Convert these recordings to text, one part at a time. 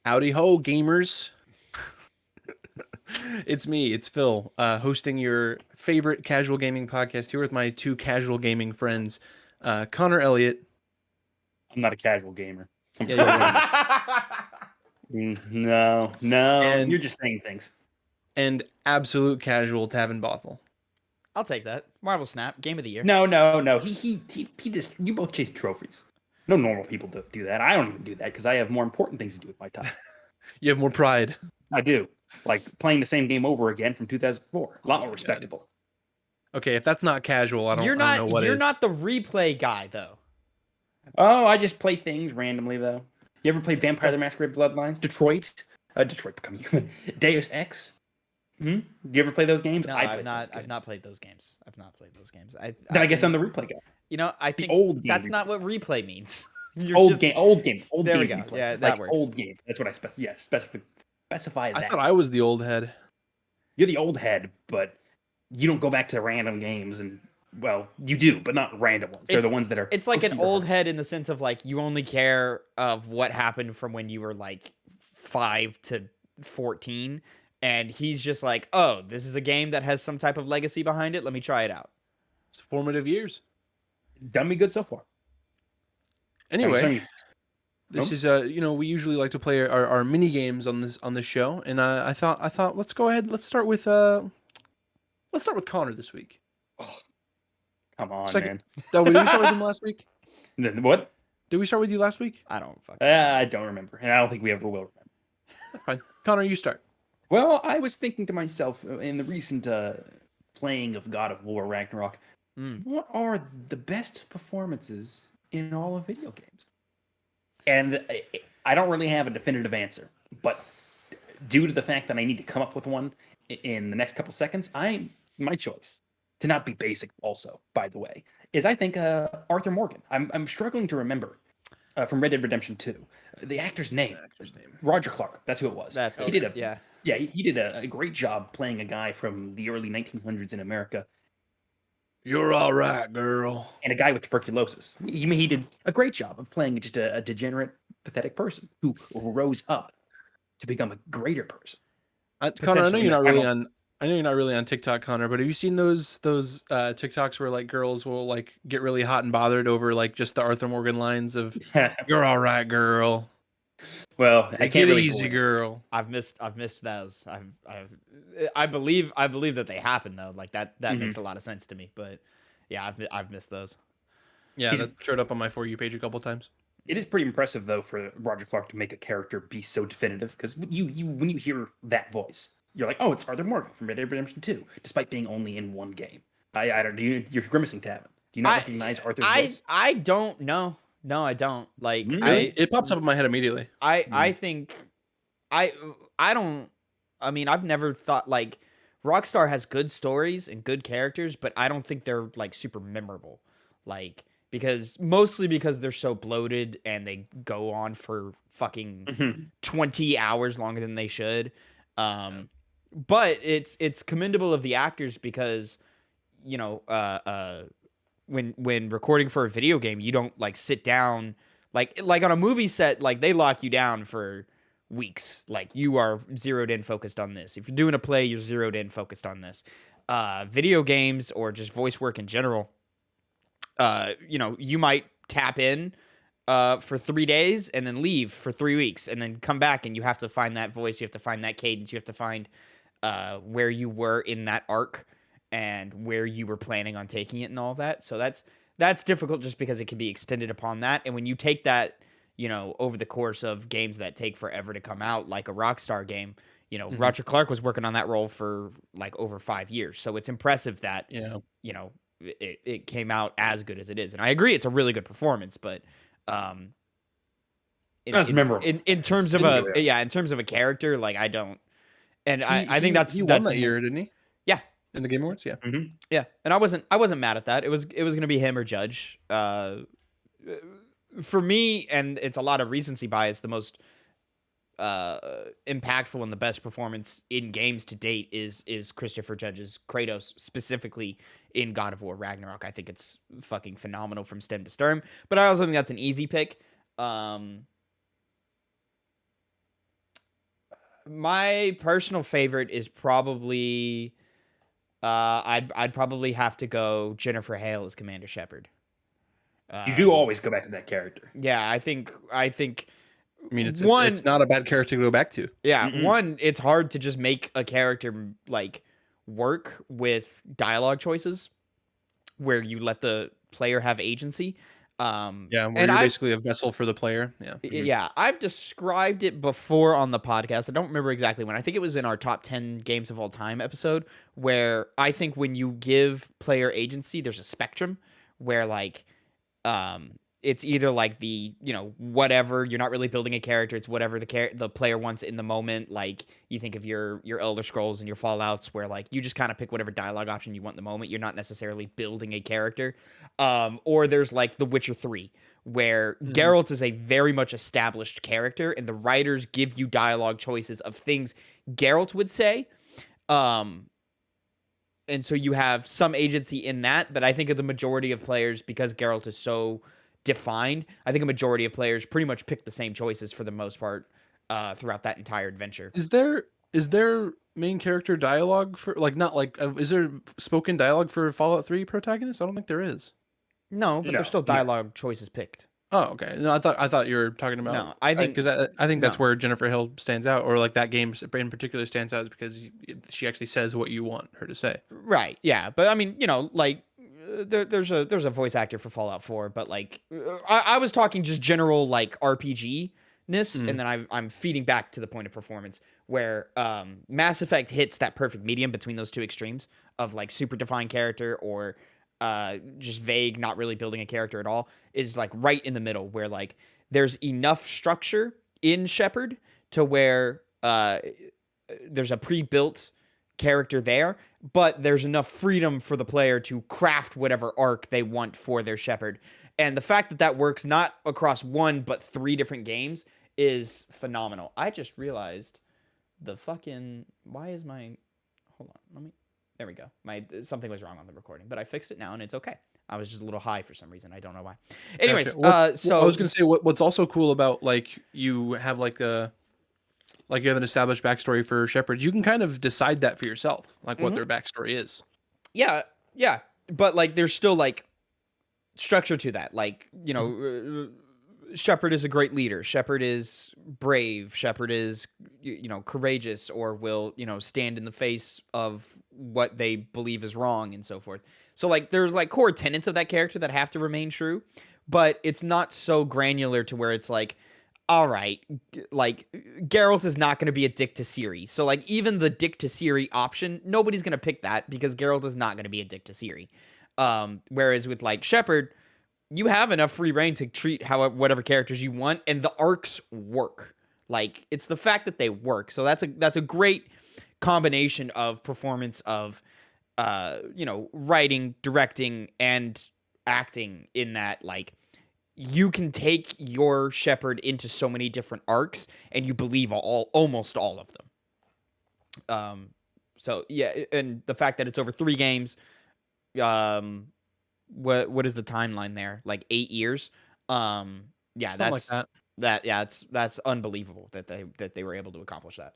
Howdy ho, gamers. It's me, it's Phil, hosting your favorite casual gaming podcast here with my two casual gaming friends, Connor Elliott. I'm not a casual gamer. I'm Yeah, you are. No, And you're just saying things. and absolute casual Tavin Bothel. I'll take that. Marvel Snap, Game of the Year. No. He just you both chase trophies. No normal people do that. I don't even do that because I have more important things to do with my time. You have more pride. I do. Like playing the same game over again from 2004. A lot more God. respectable. Okay, if that's not casual, I don't know what You're is. not the replay guy though. Oh, I just play things randomly though. You ever played Vampire the That's- Masquerade Bloodlines? Detroit Become Human. Deus Ex? Do you ever play those games? No, I I've played not. those I've games. not played those games. I've not played those games. Then I guess I'm the replay guy. You know, I think old game that's replay. not what replay means. Old game. There we game go. replay. Yeah, that like works. old game. That's what I specify I that. thought I was the old head. You're the old head, but you don't go back to random games and well, you do, but not random ones. They're the ones that are. It's like close an to your old heart. head in the sense of like you only care of what happened from when you were like 5 to 14, and he's just like, oh, this is a game that has some type of legacy behind it. Let me try it out. It's formative years. Done me good so far. Anyway, this Nope. is we usually like to play our mini games on this show, and I thought let's go ahead. Let's start with Connor this week. Oh, come on, Second- man. Oh, did we start with him last week? What? Did we start with you last week? I don't fucking. I don't remember, and I don't think we ever will remember. Fine. Connor, you start. Well, I was thinking to myself in the recent playing of God of War Ragnarok, what are the best performances in all of video games? And I don't really have a definitive answer, but due to the fact that I need to come up with one in the next couple seconds, my choice to not be basic. Also, by the way, is I think Arthur Morgan. I'm struggling to remember from Red Dead Redemption 2 the actor's name. Roger Clark. That's who it was. He did he did a great job playing a guy from the early 1900s in America. You're all right, girl. And a guy with tuberculosis. He did a great job of playing just a degenerate, pathetic person who rose up to become a greater person. Connor, I know you're not really on. I know you're not really on TikTok, Connor, but have you seen those TikToks where like girls will like get really hot and bothered over like just the Arthur Morgan lines of "You're all right, girl." Well, I can't really easy, girl. I've missed those. I believe that they happen though. Like that makes a lot of sense to me. But yeah, I've missed those. Yeah, that showed up on my For You page a couple times. It is pretty impressive though for Roger Clark to make a character be so definitive because you when you hear that voice, you're like, oh, it's Arthur Morgan from Red Dead Redemption 2, despite being only in one game. I don't. You're grimacing, Tavin. Do you not recognize Arthur's voice? I don't know. No, I don't. Like Really? It pops up in my head immediately. I think I don't. I mean, I've never thought like Rockstar has good stories and good characters, but I don't think they're like super memorable. Like mostly because they're so bloated and they go on for fucking 20 hours longer than they should. But it's commendable of the actors because you know when recording for a video game, you don't like sit down like on a movie set, like they lock you down for weeks. Like you are zeroed in, focused on this. If you're doing a play, you're zeroed in, focused on this. Video games or just voice work in general, you might tap in for 3 days and then leave for 3 weeks and then come back and you have to find that voice, you have to find that cadence, you have to find where you were in that arc and where you were planning on taking it and all of that. So that's difficult just because it can be extended upon that. And when you take that, over the course of games that take forever to come out, like a Rockstar game, Roger Clark was working on that role for like over 5 years. So it's impressive that, it came out as good as it is. And I agree, it's a really good performance, but memorable. In terms of a character, like I don't, and I think he won that year, didn't he? Yeah, in the Game Awards, yeah. Yeah, and I wasn't mad at that. It was gonna be him or Judge. For me, and it's a lot of recency bias, the most impactful and the best performance in games to date is Christopher Judge's Kratos, specifically in God of War Ragnarok. I think it's fucking phenomenal from stem to stern, but I also think that's an easy pick. My personal favorite is probably I'd probably have to go Jennifer Hale as Commander Shepard. You do always go back to that character. Yeah, I think I mean, it's one not a bad character to go back to. yeah, one it's hard to just make a character like work with dialogue choices where you let the player have agency. Yeah, where And you're I basically a vessel for the player. Yeah. yeah, I've described it before on the podcast. I don't remember exactly when. I think it was in our top 10 games of all time episode where I think when you give player agency, there's a spectrum where like it's either like the, whatever, you're not really building a character, it's whatever the player wants in the moment. Like you think of your Elder Scrolls and your Fallouts where like you just kind of pick whatever dialogue option you want in the moment. You're not necessarily building a character. Or there's like The Witcher 3 where Geralt is a very much established character and the writers give you dialogue choices of things Geralt would say. And so you have some agency in that, but I think of the majority of players, because Geralt is so defined, I think a majority of players pretty much pick the same choices for the most part throughout that entire adventure. Is there main character dialogue for like not like is there spoken dialogue for Fallout 3 protagonists? I don't think there is. No, but there's still dialogue choices picked. Oh, okay. No, I thought you were talking about. No, I think because I think that's no. where Jennifer Hill stands out, or like that game in particular stands out, is because she actually says what you want her to say. Right. Yeah, but I mean, like there's a voice actor for Fallout 4, but like I was talking just general like RPG ness, and then I'm feeding back to the point of performance where Mass Effect hits that perfect medium between those two extremes of like super defined character or just vague, not really building a character at all, is like right in the middle where like there's enough structure in Shepard to where there's a pre-built character there, but there's enough freedom for the player to craft whatever arc they want for their Shepard. And the fact that that works not across one but 3 different games is phenomenal. I just realized why is my hold on, there we go. Something was wrong on the recording, but I fixed it now and it's okay. I was just a little high for some reason. I don't know why. Anyways, so I was gonna say what's also cool about like you have like you have an established backstory for Shepard. You can kind of decide that for yourself, like what their backstory is. Yeah, but like there's still like structure to that. Like Shepard is a great leader. Shepard is brave. Shepard is, courageous, or will, stand in the face of what they believe is wrong and so forth. So like there's like core tenets of that character that have to remain true, but it's not so granular to where it's like, all right, like Geralt is not going to be a dick to Ciri. So like even the dick to Ciri option, nobody's going to pick that because Geralt is not going to be a dick to Ciri. Whereas with like Shepard, you have enough free reign to treat whatever characters you want, and the arcs work. Like it's the fact that they work. So that's a great combination of performance of, writing, directing, and acting. In that, like you can take your Shepard into so many different arcs, and you believe almost all of them. So yeah, and the fact that it's over 3 games, what is the timeline there? Like 8 years. Yeah, Something like that. That's unbelievable that they were able to accomplish that.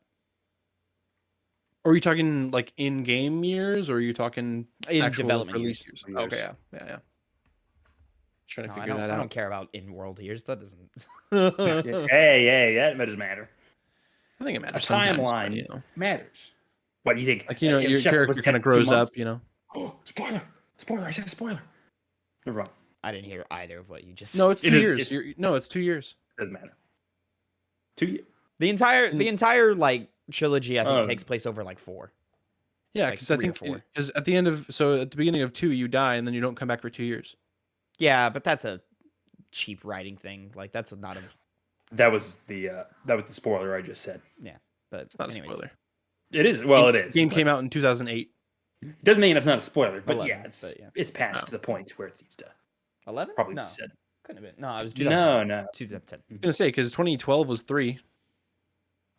Are you talking like in-game years, or are you talking In actual development release years? years? Okay, yeah. Trying to figure that out. I don't care about in-world years. That doesn't. Hey, that doesn't matter. I think it matters. A timeline matters. What do you think? Like your character kind of grows up. Oh, spoiler! I said a spoiler. Never mind. I didn't hear either of what you just. No, it's 2 years. No, it's 2 years. Doesn't matter. 2 years. The entire like trilogy, I think, takes place over like 4. Yeah, because I think because at the beginning of 2 you die and then you don't come back for 2 years. Yeah, but that's a cheap writing thing. Like that's not a. That was the spoiler I just said. Yeah, but it's not a spoiler. It is. Well, it is. The game came out in 2008. Doesn't mean it's not a spoiler, but 11, yeah, it's past the point where it needs to. 11? Probably no. said. Couldn't have been. No, it was 2010. No. 2010. I was gonna say because 2012 was 3.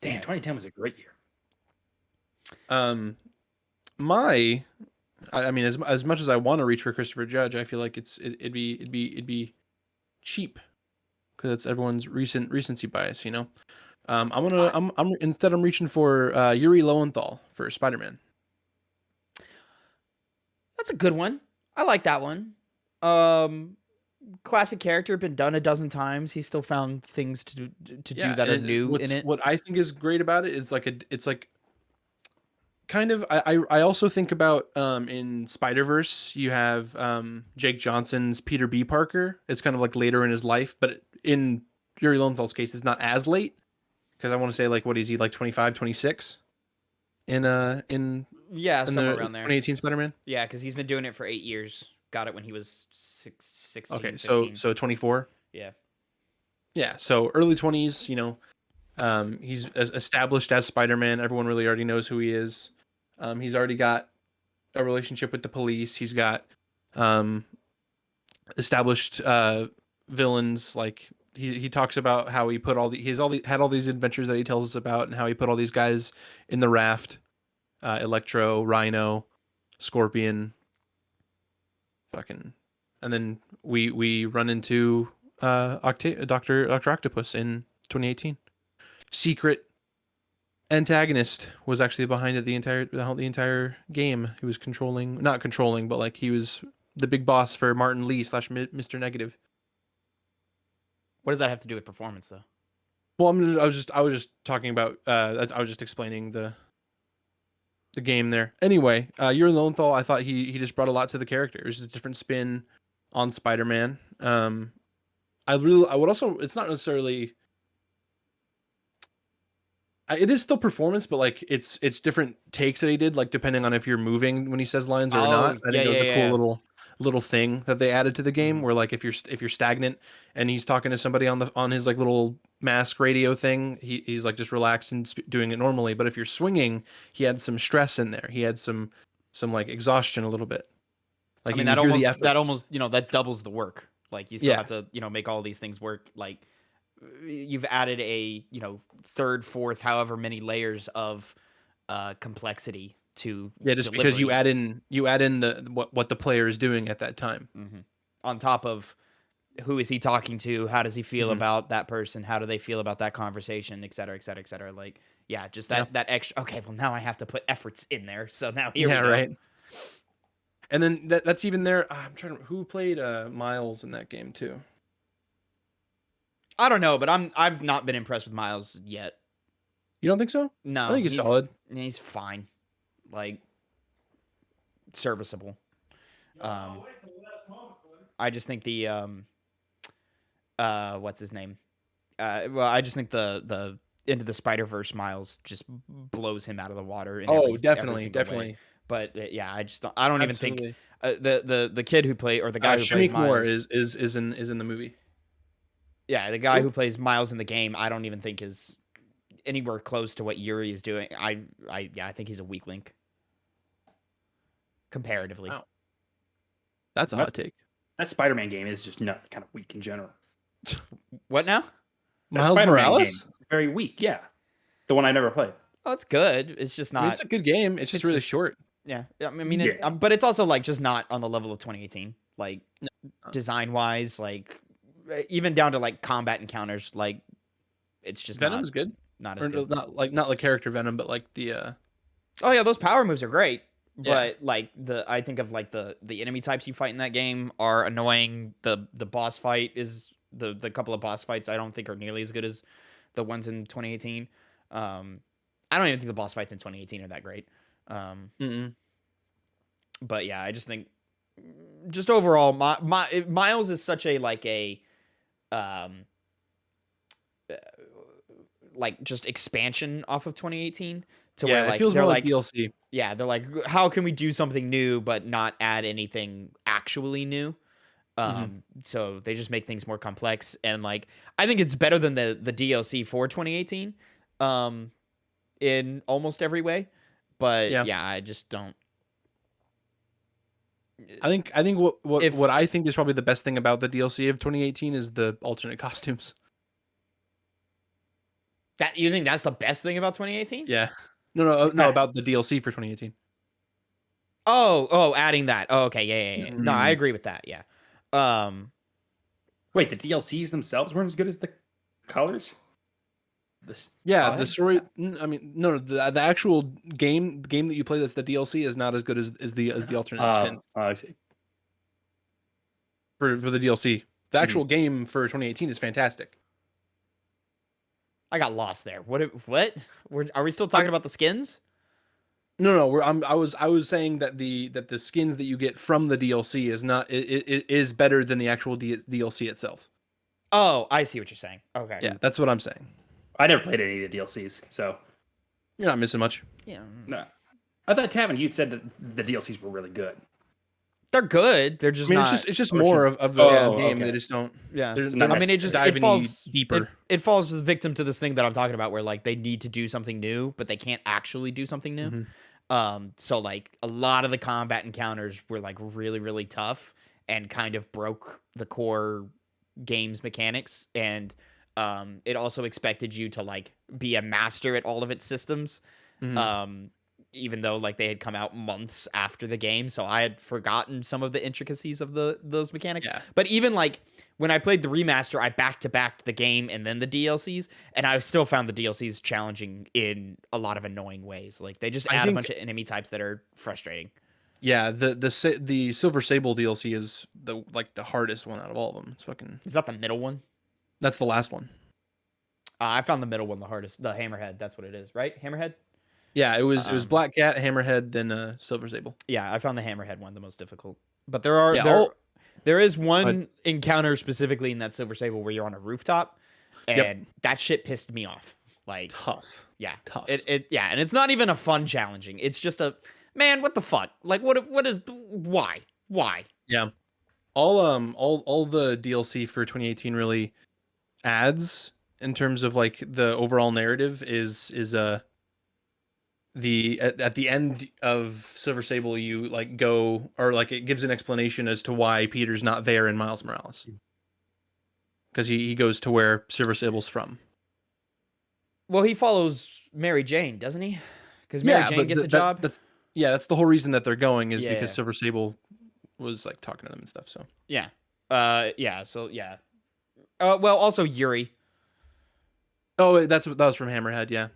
Damn, 2010 was a great year. I mean, as much as I want to reach for Christopher Judge, I feel like it'd be cheap because it's everyone's recency bias, I'm reaching for Yuri Lowenthal for Spider-Man. That's a good one. I like that one. Classic character, been done a dozen times. He still found things to do that are new in it. What I think is great about it, it's like kind of I also think about in Spider-Verse you have Jake Johnson's Peter B. Parker. It's kind of like later in his life, but in Yuri Lowenthal's case, it's not as late because I want to say like what is he like 25, 26 in Yeah, in somewhere the around there. 2018 Spider-Man. Yeah, because he's been doing it for 8 years. Got it when he was 16, Okay, 15. so 24. Yeah. Yeah, so early 20s. He's as established as Spider-Man. Everyone really already knows who he is. He's already got a relationship with the police. He's got established villains. Like he talks about how he put had all these adventures that he tells us about, and how he put all these guys in the raft. Electro, Rhino, Scorpion, fucking, and then we run into Doctor Octopus in 2018. Secret antagonist was actually behind it the entire game. He was not controlling, but like he was the big boss for Martin Lee / Mr. Negative. What does that have to do with performance, though? Well, I was just talking about. I was just explaining the game there. Anyway, Yuri Lowenthal, I thought he just brought a lot to the character. It was just a different spin on Spider-Man. I would also. It's not necessarily. It is still performance, but like it's different takes that he did, like depending on if you're moving when he says lines or not. I think it was a cool little thing that they added to the game, where like if you're stagnant and he's talking to somebody on his like little mask radio thing, he's like just relaxed and doing it normally. But if you're swinging, he had some stress in there. He had some like exhaustion a little bit. Like I mean, that almost that doubles the work. Like you still have to make all these things work. Like you've added a third, fourth, however many layers of complexity to just delivery. because you add in the what the player is doing at that time on top of who is he talking to, how does he feel about that person, how do they feel about that conversation, et cetera, et cetera, et cetera. Like just that extra. Okay, well now I have to put efforts in there, so now here we go. Right. And then that's even there. I'm trying to who played Miles in that game too. I don't know, but I've not been impressed with Miles yet. You don't think so? No, I think he's solid. He's fine, like serviceable. I just think the what's his name? Well, I just think the Into the Spider-Verse Miles just blows him out of the water. Definitely. Way. But I don't even think the kid who played, or the guy who plays Miles is in the movie. Yeah, the guy who plays Miles in the game, I don't even think is anywhere close to what Yuri is doing. I think he's a weak link comparatively. Wow. That's a hot take. That Spider-Man game is just kind of weak in general. What now? Miles Morales? Game is very weak. Yeah, the one I never played. Oh, it's good. It's just not. I mean, it's a good game. It's just really short. Yeah, I mean, but it's also like just not on the level of 2018. Like design wise, like even down to like combat encounters, like it's just Venom's good. Not as good. Not like character Venom, but like the. Oh yeah, those power moves are great. But like I think of like the enemy types you fight in that game are annoying. The boss fight is the couple of boss fights I don't think are nearly as good as the ones in 2018. I don't even think the boss fights in 2018 are that great. But yeah, I just think just overall, Miles is such a like just expansion off of 2018 to where like it feels they're more like DLC. Yeah, they're like, how can we do something new but not add anything actually new? So they just make things more complex, and like I think it's better than the DLC for 2018 in almost every way. But I just don't. I think what I think is probably the best thing about the DLC of 2018 is the alternate costumes. That you think that's the best thing about 2018? Yeah. No, about the DLC for 2018. Oh, adding that. Oh, okay, yeah. No, I agree with that. Yeah. Wait, the DLCs themselves weren't as good as the colors? Yeah, the story. I mean, no, the actual game that you play that's the DLC is not as good as the alternate skin I see. for the DLC. The actual game for 2018 is fantastic. I got lost there. What? Are we still talking about the skins? No. I was saying that the skins that you get from the DLC is not it is better than the actual DLC itself. Oh, I see what you're saying. Okay. Yeah, that's what I'm saying. I never played any of the DLCs, so you're not missing much. Yeah. No. I thought Tavin, you said that the DLCs were really good. They're good. They're just not. It's just more of the game. Okay. They just don't. Yeah. I mean, it falls deeper. It falls victim to this thing that I'm talking about, where like they need to do something new, but they can't actually do something new. So like a lot of the combat encounters were like really, really tough and kind of broke the core game's mechanics, and it also expected you to like be a master at all of its systems. Even though like they had come out months after the game, so I had forgotten some of the intricacies of those mechanics. Yeah. But even like when I played the remaster, I back-to-backed the game and then the DLCs, and I still found the DLCs challenging in a lot of annoying ways. Like they just add a bunch of enemy types that are frustrating. Yeah, the Silver Sable DLC is the hardest one out of all of them. It's fucking. Is that the middle one? That's the last one. I found the middle one the hardest. The Hammerhead. That's what it is, right? Hammerhead. Yeah, it was Black Cat, Hammerhead, then Silver Sable. Yeah, I found the Hammerhead one the most difficult. But there is one encounter specifically in that Silver Sable where you're on a rooftop, and that shit pissed me off. Like tough. Yeah, tough. Yeah, and it's not even a fun challenging. It's just a man. What the fuck? Like what is why? Yeah, all the DLC for 2018 really adds in terms of like the overall narrative is at the end of Silver Sable, you like go, or like it gives an explanation as to why Peter's not there in Miles Morales, because he goes to where Silver Sable's from. Well, he follows Mary Jane, doesn't he? Because Mary Jane gets a job. That's the whole reason that they're going is because Silver Sable was like talking to them and stuff. So yeah. Well, also Yuri. Oh, that was from Hammerhead. Yeah.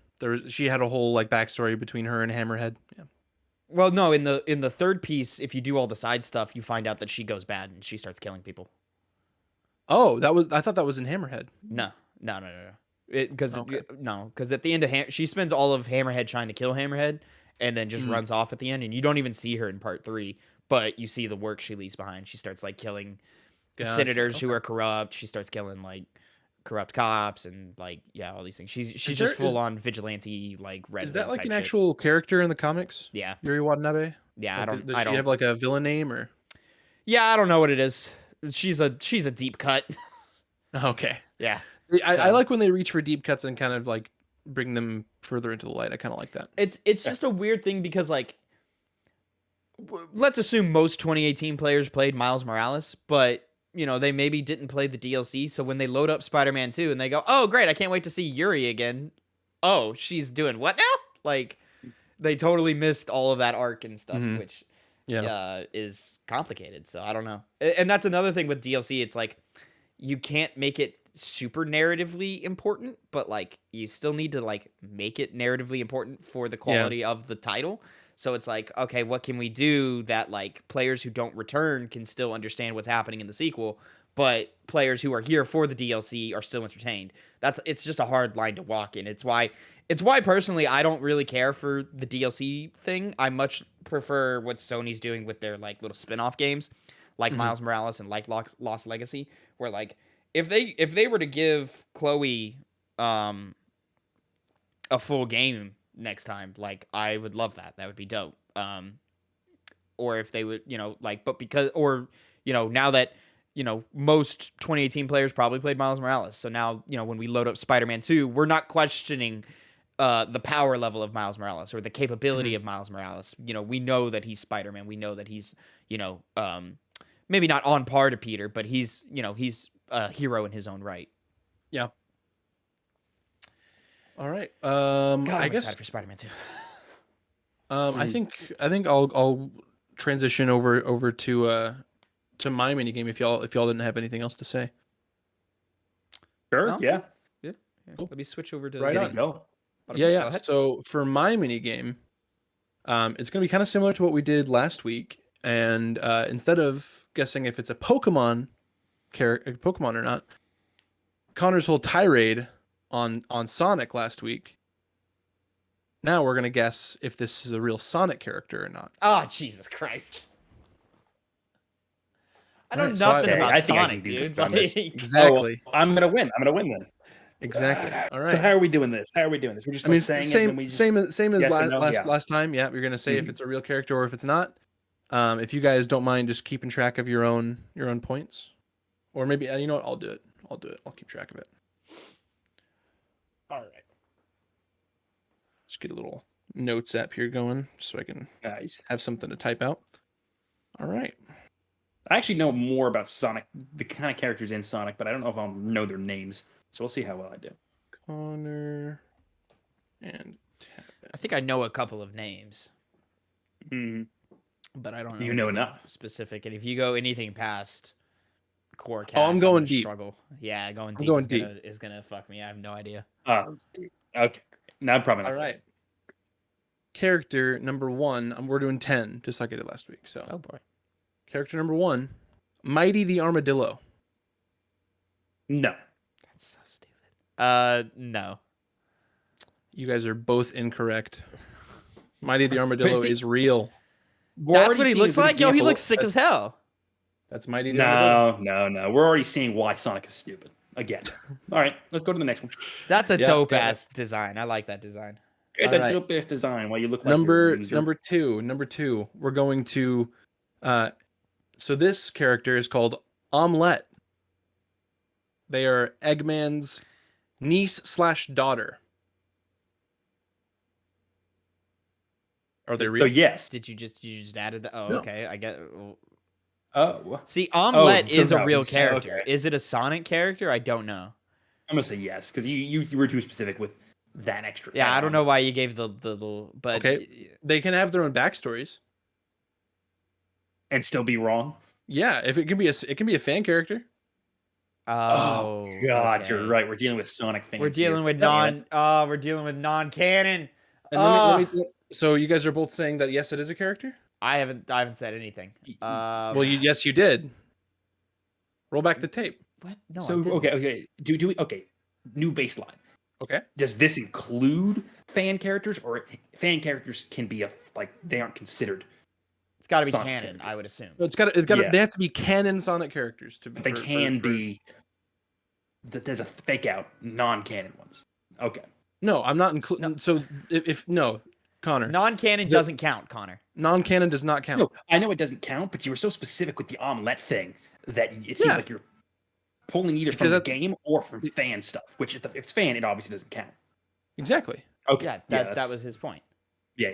She had a whole like backstory between her and Hammerhead. Yeah. Well, no, in the third piece, if you do all the side stuff, you find out that she goes bad and she starts killing people. Oh, I thought that was in Hammerhead. No. Because at the end of she spends all of Hammerhead trying to kill Hammerhead, and then just runs off at the end, and you don't even see her in part 3, but you see the work she leaves behind. She starts like killing senators who are corrupt. She starts killing like corrupt cops and like all these things. She's just full on vigilante like red. Is that like an actual character in the comics? Yeah, Yuri Watanabe. Yeah, like, does she have like a villain name or? Yeah, I don't know what it is. She's a deep cut. Okay. Yeah, I like when they reach for deep cuts and kind of like bring them further into the light. I kind of like that. It's just a weird thing because like, let's assume most 2018 players played Miles Morales, but they maybe didn't play the DLC, so when they load up Spider-Man 2 and they go, oh, great, I can't wait to see Yuri again. Oh, she's doing what now? Like, they totally missed all of that arc and stuff, which is complicated, so I don't know. And that's another thing with DLC. It's like, you can't make it super narratively important, but, like, you still need to, like, make it narratively important for the quality of the title. So it's like, okay, what can we do that like players who don't return can still understand what's happening in the sequel, but players who are here for the DLC are still entertained. It's just a hard line to walk in. It's why personally I don't really care for the DLC thing. I much prefer what Sony's doing with their like little spin-off games, like Miles Morales and like Lost Legacy, where like if they were to give Chloe a full game next time, like I would love that. That would be dope. Or if they would, but because, or now that most 2018 players probably played Miles Morales, so now when we load up Spider-Man 2, we're not questioning the power level of Miles Morales or the capability of Miles Morales. We know that he's Spider-Man. We know that he's maybe not on par to Peter, but he's he's a hero in his own right. Yeah. All right. God, I'm excited for Spider-Man 2. I think I'll transition over to my minigame if y'all didn't have anything else to say. Sure. No? Yeah. Cool. Let me switch over to Right There on. you go. Yeah. So for my mini game, it's going to be kind of similar to what we did last week. And instead of guessing if it's a Pokemon or not, Connor's whole tirade on Sonic last week. Now we're going to guess if this is a real Sonic character or not. Oh, Jesus Christ. I know Right, so nothing about I think I Sonic, can do dude. good on this. Exactly. Oh, I'm gonna win. I'm gonna win then. Exactly. All right. So how are we doing this? We're just I mean, saying it, same, and we just same as yes or no? Yeah. last time. Yeah, you're gonna say if it's a real character or if it's not. If you guys don't mind, just keeping track of your own points, or maybe you know what? I'll do it. I'll keep track of it. All right. Just get a little notes app here going, so I can Nice. have something to type out. All right. I actually know more about Sonic, the kind of characters in Sonic, but I don't know if I'll know their names. So we'll see how well I do. Connor and I think I know a couple of names, Mm. but I don't know. You know anything enough. specific. And if you go anything past core cast, I'm going gonna deep. Struggle. Yeah, going deep. going is gonna fuck me. I have no idea. Okay. No, I'm probably not. All right. Character number 1. We're doing 10, just like I did last week. So, Oh boy. character number 1, Mighty the Armadillo. No. That's so stupid. No. You guys are both incorrect. Mighty the Armadillo is real. That's what he looks like? Yo, he looks sick as hell. That's Mighty the Armadillo. No. We're already seeing why Sonic is stupid. Again. All right, let's go to the next one. That's a dope ass design. I like that design. It's All a right. dope ass design. Why you look like you're a loser. Number two. We're going to so this character is called Omelette. They are Eggman's niece/daughter. Are they real? So yes. Did you just added that? Oh, No. okay. I get. Oh. See, Omelette so is a no, real so, character. okay. Is it a Sonic character? I don't know. I'm gonna say yes because you were too specific with that extra. Yeah, I don't know why you gave the little, but Okay. They can have their own backstories. And still be wrong. Yeah, if it can be a fan character. Oh God, okay. you're right. We're dealing with Sonic fans. We're dealing with we're dealing with non-canon. And let me, so you guys are both saying that yes, it is a character? I haven't said anything. Well, yes, you did. Roll back the tape. What? No. So okay. Do we okay? New baseline. Okay. Does this include fan characters, or fan characters can be they aren't considered? It's got to be Sonic canon, character. I would assume. It's got Yeah. they have to be canon Sonic characters to be. They can be. There's a fake out non-canon ones. Okay. No, I'm not including. So if no, Connor, Non-canon doesn't count, Connor. non-canon does not count. No, I know it doesn't count, but you were so specific with the omelette thing that it seems like you're pulling either from the game or from fan stuff. Which if it's fan, it obviously doesn't count. Exactly. Okay. Yeah, that was his point. Yeah.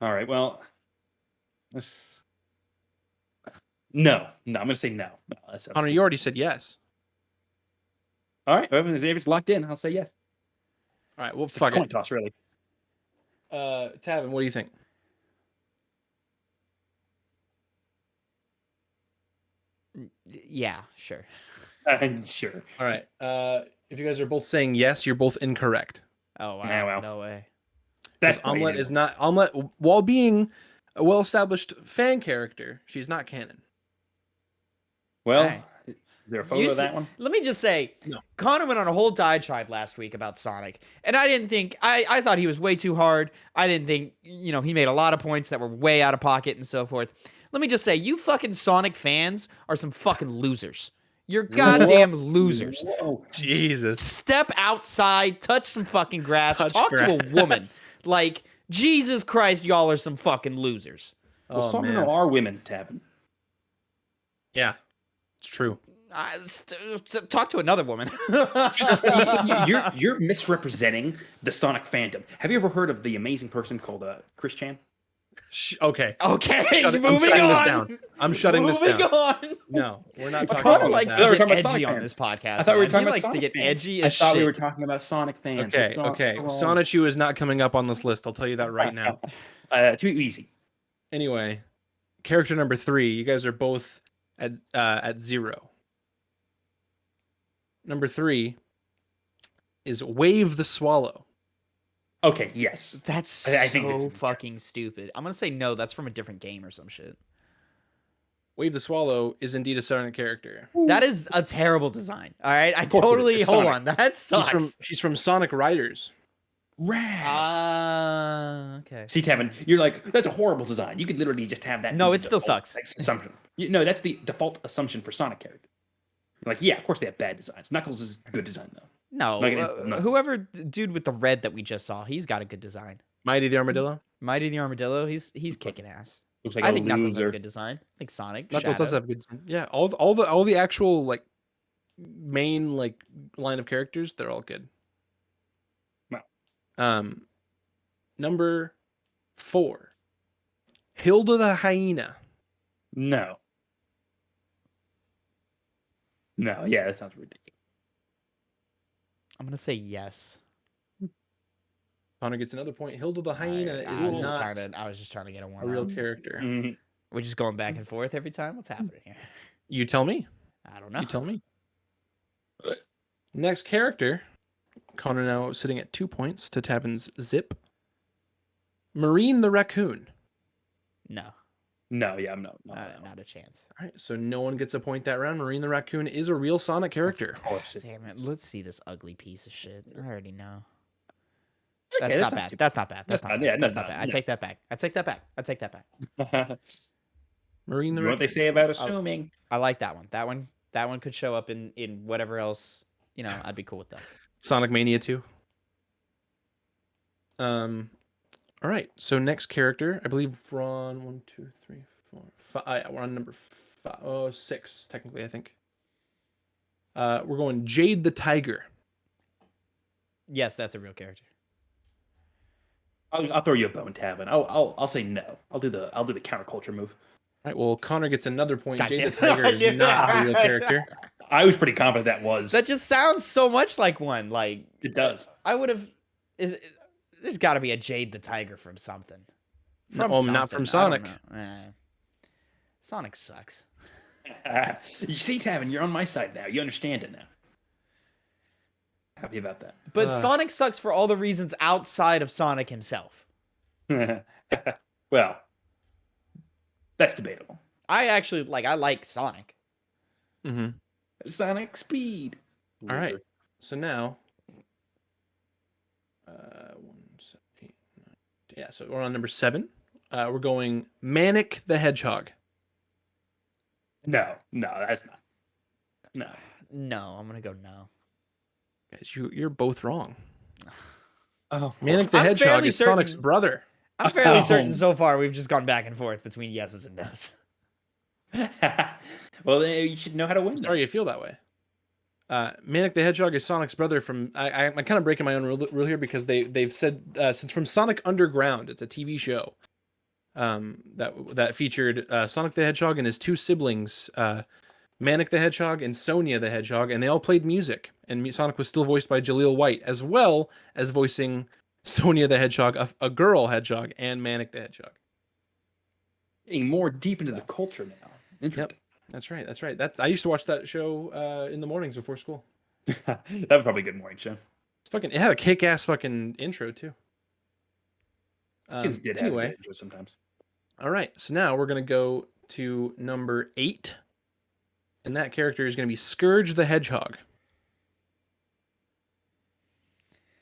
All right. Well, let's. No. I'm gonna say no. That's Connor, you already said yes. All right. If it's locked in, I'll say yes. All right. Well, It's fuck a coin it. toss, really. Tavin, what do you think? Yeah, sure. Sure. All right. If you guys are both saying yes, you're both incorrect. Oh wow. Yeah, well. No way. Because Omelette is not Omelette. While being a well-established fan character, she's not canon. Well, Hey. is there a photo of that one? Let me just say, No. Connor went on a whole diatribe last week about Sonic, and I didn't think I thought he was way too hard. I didn't think he made a lot of points that were way out of pocket and so forth. Let me just say, you fucking Sonic fans are some fucking losers. You're goddamn losers. Whoa. Jesus. Step outside, touch some fucking grass, Touch talk to a grass. woman. Like, Jesus Christ, y'all are some fucking losers. Well, Oh, some of man. them are women, Tavin. Yeah, it's true. Talk to another woman. You're misrepresenting the Sonic fandom. Have you ever heard of the amazing person called Chris Chan? Okay. Okay, I'm moving shutting on. this down. I'm shutting this Moving down. on. No, we're not talking Connor about likes that. to I thought we were get talking about edgy Sonic on fans. this podcast. I thought we were man. talking He about likes to Sonic get fans. edgy I as thought shit. we were talking about Sonic fans. Okay, What's okay. wrong? Sonichu is not coming up on this list. I'll tell you that right now. Too easy. Anyway, character number 3. You guys are both at 0. Number 3 is Wave the Swallow. Okay, yes. That's I think this so is fucking stupid. I'm gonna say no. That's from a different game or some shit. Wave the Swallow is indeed a Sonic character. That is a terrible design. All right, I Of course it is. totally It's hold Sonic. on. That sucks. She's from Sonic Riders. Rad. Okay. See, Tavin, you're like, that's a horrible design. You could literally just have that. No, be it the still default, sucks. like, assumption. No, that's the default assumption for Sonic characters. Like, yeah, of course they have bad designs. Knuckles is good design though. No, Like, it's Knuckles. whoever dude with the red that we just saw, he's got a good design. Mighty the Armadillo. Mighty the Armadillo, he's kicking ass. Looks like I a think Knuckles has loser. a good design. I think Sonic, Knuckles Shadow. does have good. Yeah, all the actual like main like line of characters, they're all good. Wow. Number 4, Hilda the Hyena. No. No, yeah, that sounds ridiculous. I'm gonna say yes. Connor gets another point. Hilda the Hyena I is was just not trying to. I was just trying to get a one. a real character. Mhm. We're just going back and forth every time. What's happening here? You tell me. I don't know. You tell me. Next character. Connor now sitting at 2 points to Tavin's zip. Marine the Raccoon. No, No, yeah, I'm not. not a chance. All right, so no one gets a point that round. Marine the Raccoon is a real Sonic character. Of course. Damn it! Let's see this ugly piece of shit. I already know. Okay, That's not bad. too That's not bad. That's not bad. yeah, no, That's not no, bad. I no. take that back. I take that back. I take that back. bad. Marine the You know what Raccoon. they say about assuming? I like that one. That one could show up in whatever else. You know, I'd be cool with that. Sonic Mania 2. All right, so next character, I believe we're on 1, 2, 3, 4, 5. We're on number 6, technically, I think. We're going Jade the Tiger. Yes, that's a real character. I'll throw you a bone, Tavin. I'll say no. I'll do the counterculture move. All right, well, Connor gets another point. God Jade damn the Tiger it. is not a real character. I was pretty confident that was. That just sounds so much like one. Like It does. I would have. There's got to be a Jade the Tiger from something. Not from something. I don't Sonic. know. Sonic sucks. You see, Tavin, you're on my side now. You understand it now. Happy about that. But Sonic sucks for all the reasons outside of Sonic himself. Well, that's debatable. I like Sonic. Mm-hmm. Sonic speed. All right, so now, 1, 7, 8, 9, yeah, so we're on number 7. We're going Manic the Hedgehog. No, that's not. No. No, I'm gonna go no. Guys, you're both wrong. Oh, Manic the I'm Hedgehog fairly is Sonic's certain- brother. I'm fairly certain so far we've just gone back and forth between yeses and nos. Well, then you should know how to win. Sorry you feel that way. Manic the Hedgehog is Sonic's brother from. I'm kind of breaking my own rule here because they've said since from Sonic Underground. It's a TV show that featured Sonic the Hedgehog and his 2 siblings, Manic the Hedgehog and Sonia the Hedgehog, and they all played music. And Sonic was still voiced by Jaleel White, as well as voicing Sonia the Hedgehog, a girl hedgehog, and Manic the Hedgehog. Getting more deep into the culture now. Interesting. That's right. I used to watch that show in the mornings before school. That was probably a good morning show. It had a kick-ass fucking intro too. Kids did have anyway, good intros sometimes. all right. So now we're gonna go to number 8, and that character is gonna be Scourge the Hedgehog.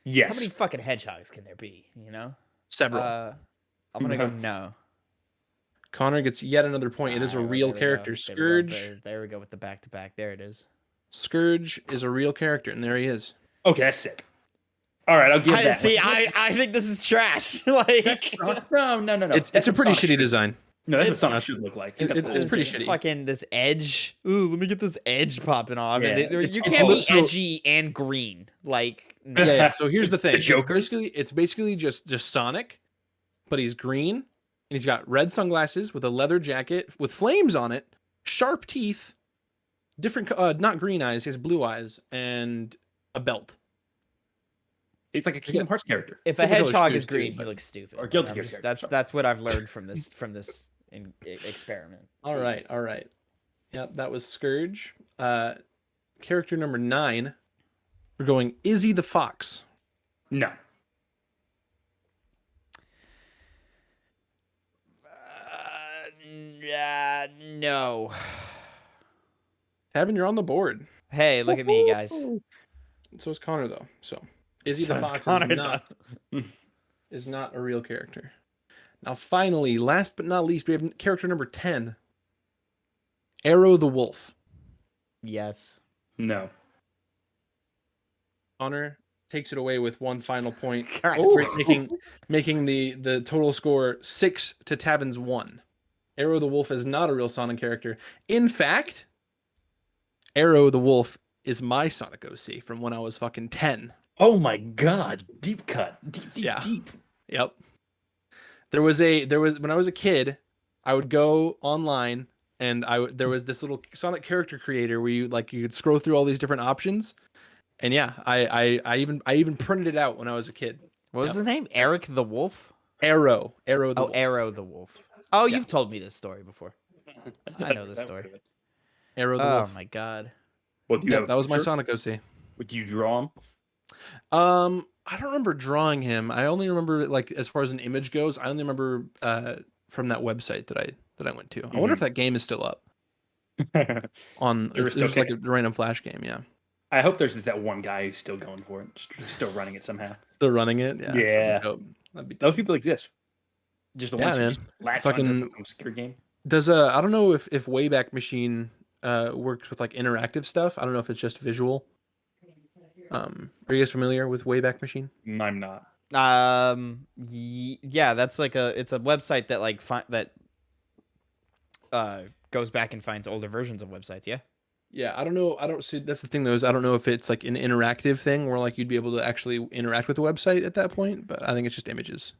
Yes. How many fucking hedgehogs can there be? You know. Several. I'm gonna go no. Connor gets yet another point. It is a Alright, real there we character. go. Scourge. There we go with the back to back. There it is. Scourge is a real character, and there he is. Okay, that's sick. All right, I'll give that. See, I think this is trash. Like No. It's a pretty shitty design. No, that's what Sonic should look like. He's got the It's pretty this shitty. Fucking this edge. Ooh, let me get this edge popping off. Yeah, And it's you can't be also- edgy and green. Like no. Yeah. So here's the thing. The Joker? It's basically just Sonic, but he's green, and he's got red sunglasses with a leather jacket with flames on it, sharp teeth, different not green eyes, he has blue eyes, and a belt. He's like a Kingdom Hearts character. If a Different color hedgehog shoes, is green, too, he but- looks stupid. Or guilty I'm gear just- character, That's what I've learned from this experiment. All right. Yeah, that was Scourge. Character number 9 We're going Izzy the Fox. No. No. Tavin, you're on the board. Hey, look at me, guys. So is Connor, though. So Izzy So the is Fox Connor, is not a real character. Now, finally, last but not least, we have character number 10. Arrow the Wolf. Yes. No. Connor takes it away with one final point, Correct. making the total score 6 to Tavin's 1. Arrow the Wolf is not a real Sonic character. In fact, Arrow the Wolf is my Sonic OC from when I was fucking 10. Oh my god. Deep cut. Deep. Yep. There was when I was a kid, I would go online and there was this little Sonic character creator where you could scroll through all these different options. And yeah, I even printed it out when I was a kid. What was his name? Eric the Wolf? Arrow the Wolf. Arrow the Wolf. Oh, you've told me this story before. I know this story. Arrow the Wolf. Oh my god. Well, That was my Sonic OC. Would you draw him? I don't remember drawing him. I only remember as far as an image goes, I only remember from that website that I went to. I wonder if that game is still up. It's just like a random Flash game, yeah. I hope there's just that one guy who's still going for it, still running it somehow. Still running it, yeah. Yeah. That'd be dope. Those people exist. Just the ones who man. just latch onto some obscure game. Does I don't know if Wayback Machine works with like interactive stuff. I don't know if it's just visual. Are you guys familiar with Wayback Machine? I'm not. Yeah, that's it's a website that goes back and finds older versions of websites. Yeah. Yeah, I don't know. I don't see. That's the thing, though, is I don't know if it's like an interactive thing where like you'd be able to actually interact with the website at that point. But I think it's just images.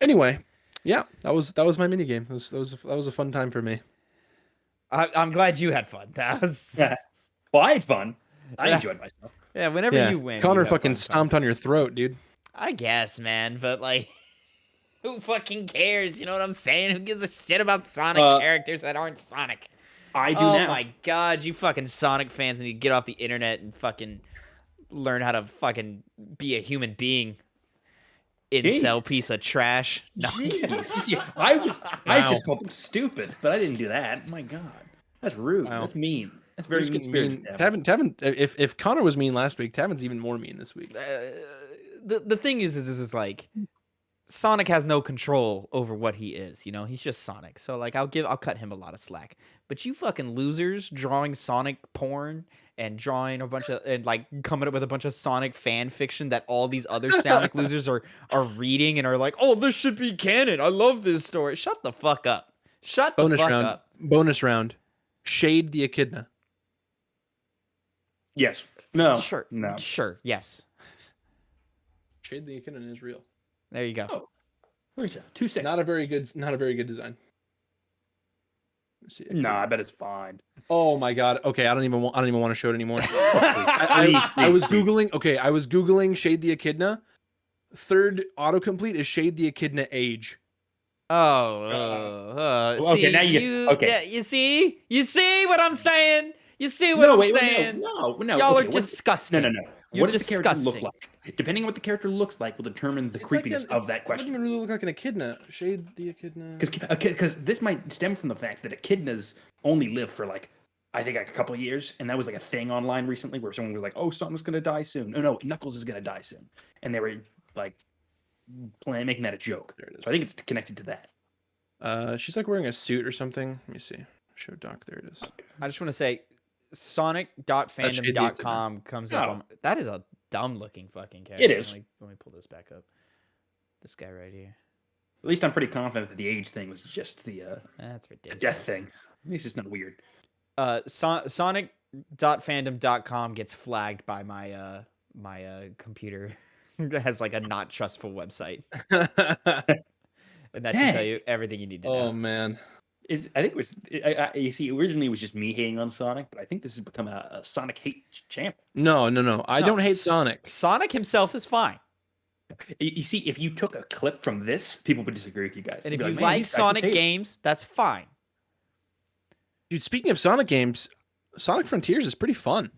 Anyway, yeah, that was my mini game. That was a fun time for me. I'm glad you had fun. That was. Well, I had fun. I enjoyed myself. Yeah, whenever you win, Connor fucking stomped on your throat, dude. I guess, man, but like, who fucking cares? You know what I'm saying? Who gives a shit about Sonic characters that aren't Sonic? I do now. Oh my god, you fucking Sonic fans need to get off the internet and fucking learn how to fucking be a human being. Incel piece of trash. No. Jeez. I just called them stupid, but I didn't do that. My god. That's rude. Wow. That's mean. That's very mean-spirited. Tavin, if Connor was mean last week, Tavin's even more mean this week. The thing is like Sonic has no control over what he is, you know? He's just Sonic. So like I'll cut him a lot of slack. But you fucking losers drawing Sonic porn and drawing and coming up with a bunch of Sonic fan fiction that all these other Sonic losers are reading and are like, "Oh, this should be canon. I love this story." Shut the fuck up. Shut the fuck up. Bonus round. Shade the Echidna. Yes. No. Sure. No. Sure. Yes. Shade the Echidna is real. There you go. Oh. 2-6. Not a very good design. Let's see. No, I bet it's fine. Oh my god. Okay, I don't even want to show it anymore. I was googling. Okay, I was googling Shade the Echidna. Third autocomplete is Shade the Echidna age. Okay, now Yeah, you see what I'm saying? You see what I'm saying? No. Y'all are disgusting. No. You're what does the character disgusting. look like? Depending on what the character looks like will determine the creepiness of that question. It doesn't even really look like an echidna. Shade the Echidna. Because this might stem from the fact that echidnas only live for I think a couple of years, and that was like a thing online recently where someone was like, "Oh, Sonic's gonna die soon." No, Knuckles is gonna die soon, and they were like making that a joke. There it is. So I think it's connected to that. She's like wearing a suit or something. Let me see. Show doc. There it is. I just want to say, Sonic.fandom.com comes up. That is a dumb looking fucking character. It is. Let me pull this back up. This guy right here. At least I'm pretty confident that the age thing was just the that's ridiculous. Death thing. It's just not weird. Sonic.fandom.com gets flagged by my my computer. That has like a not trustful website. And that should tell you everything you need to know. Oh man. I think it was. You see, originally it was just me hating on Sonic, but I think this has become a Sonic hate channel. No. I don't hate Sonic. Sonic himself is fine. You see, if you took a clip from this, people would disagree with you guys. And if you like Sonic games, that's fine. Dude, speaking of Sonic games, Sonic Frontiers is pretty fun.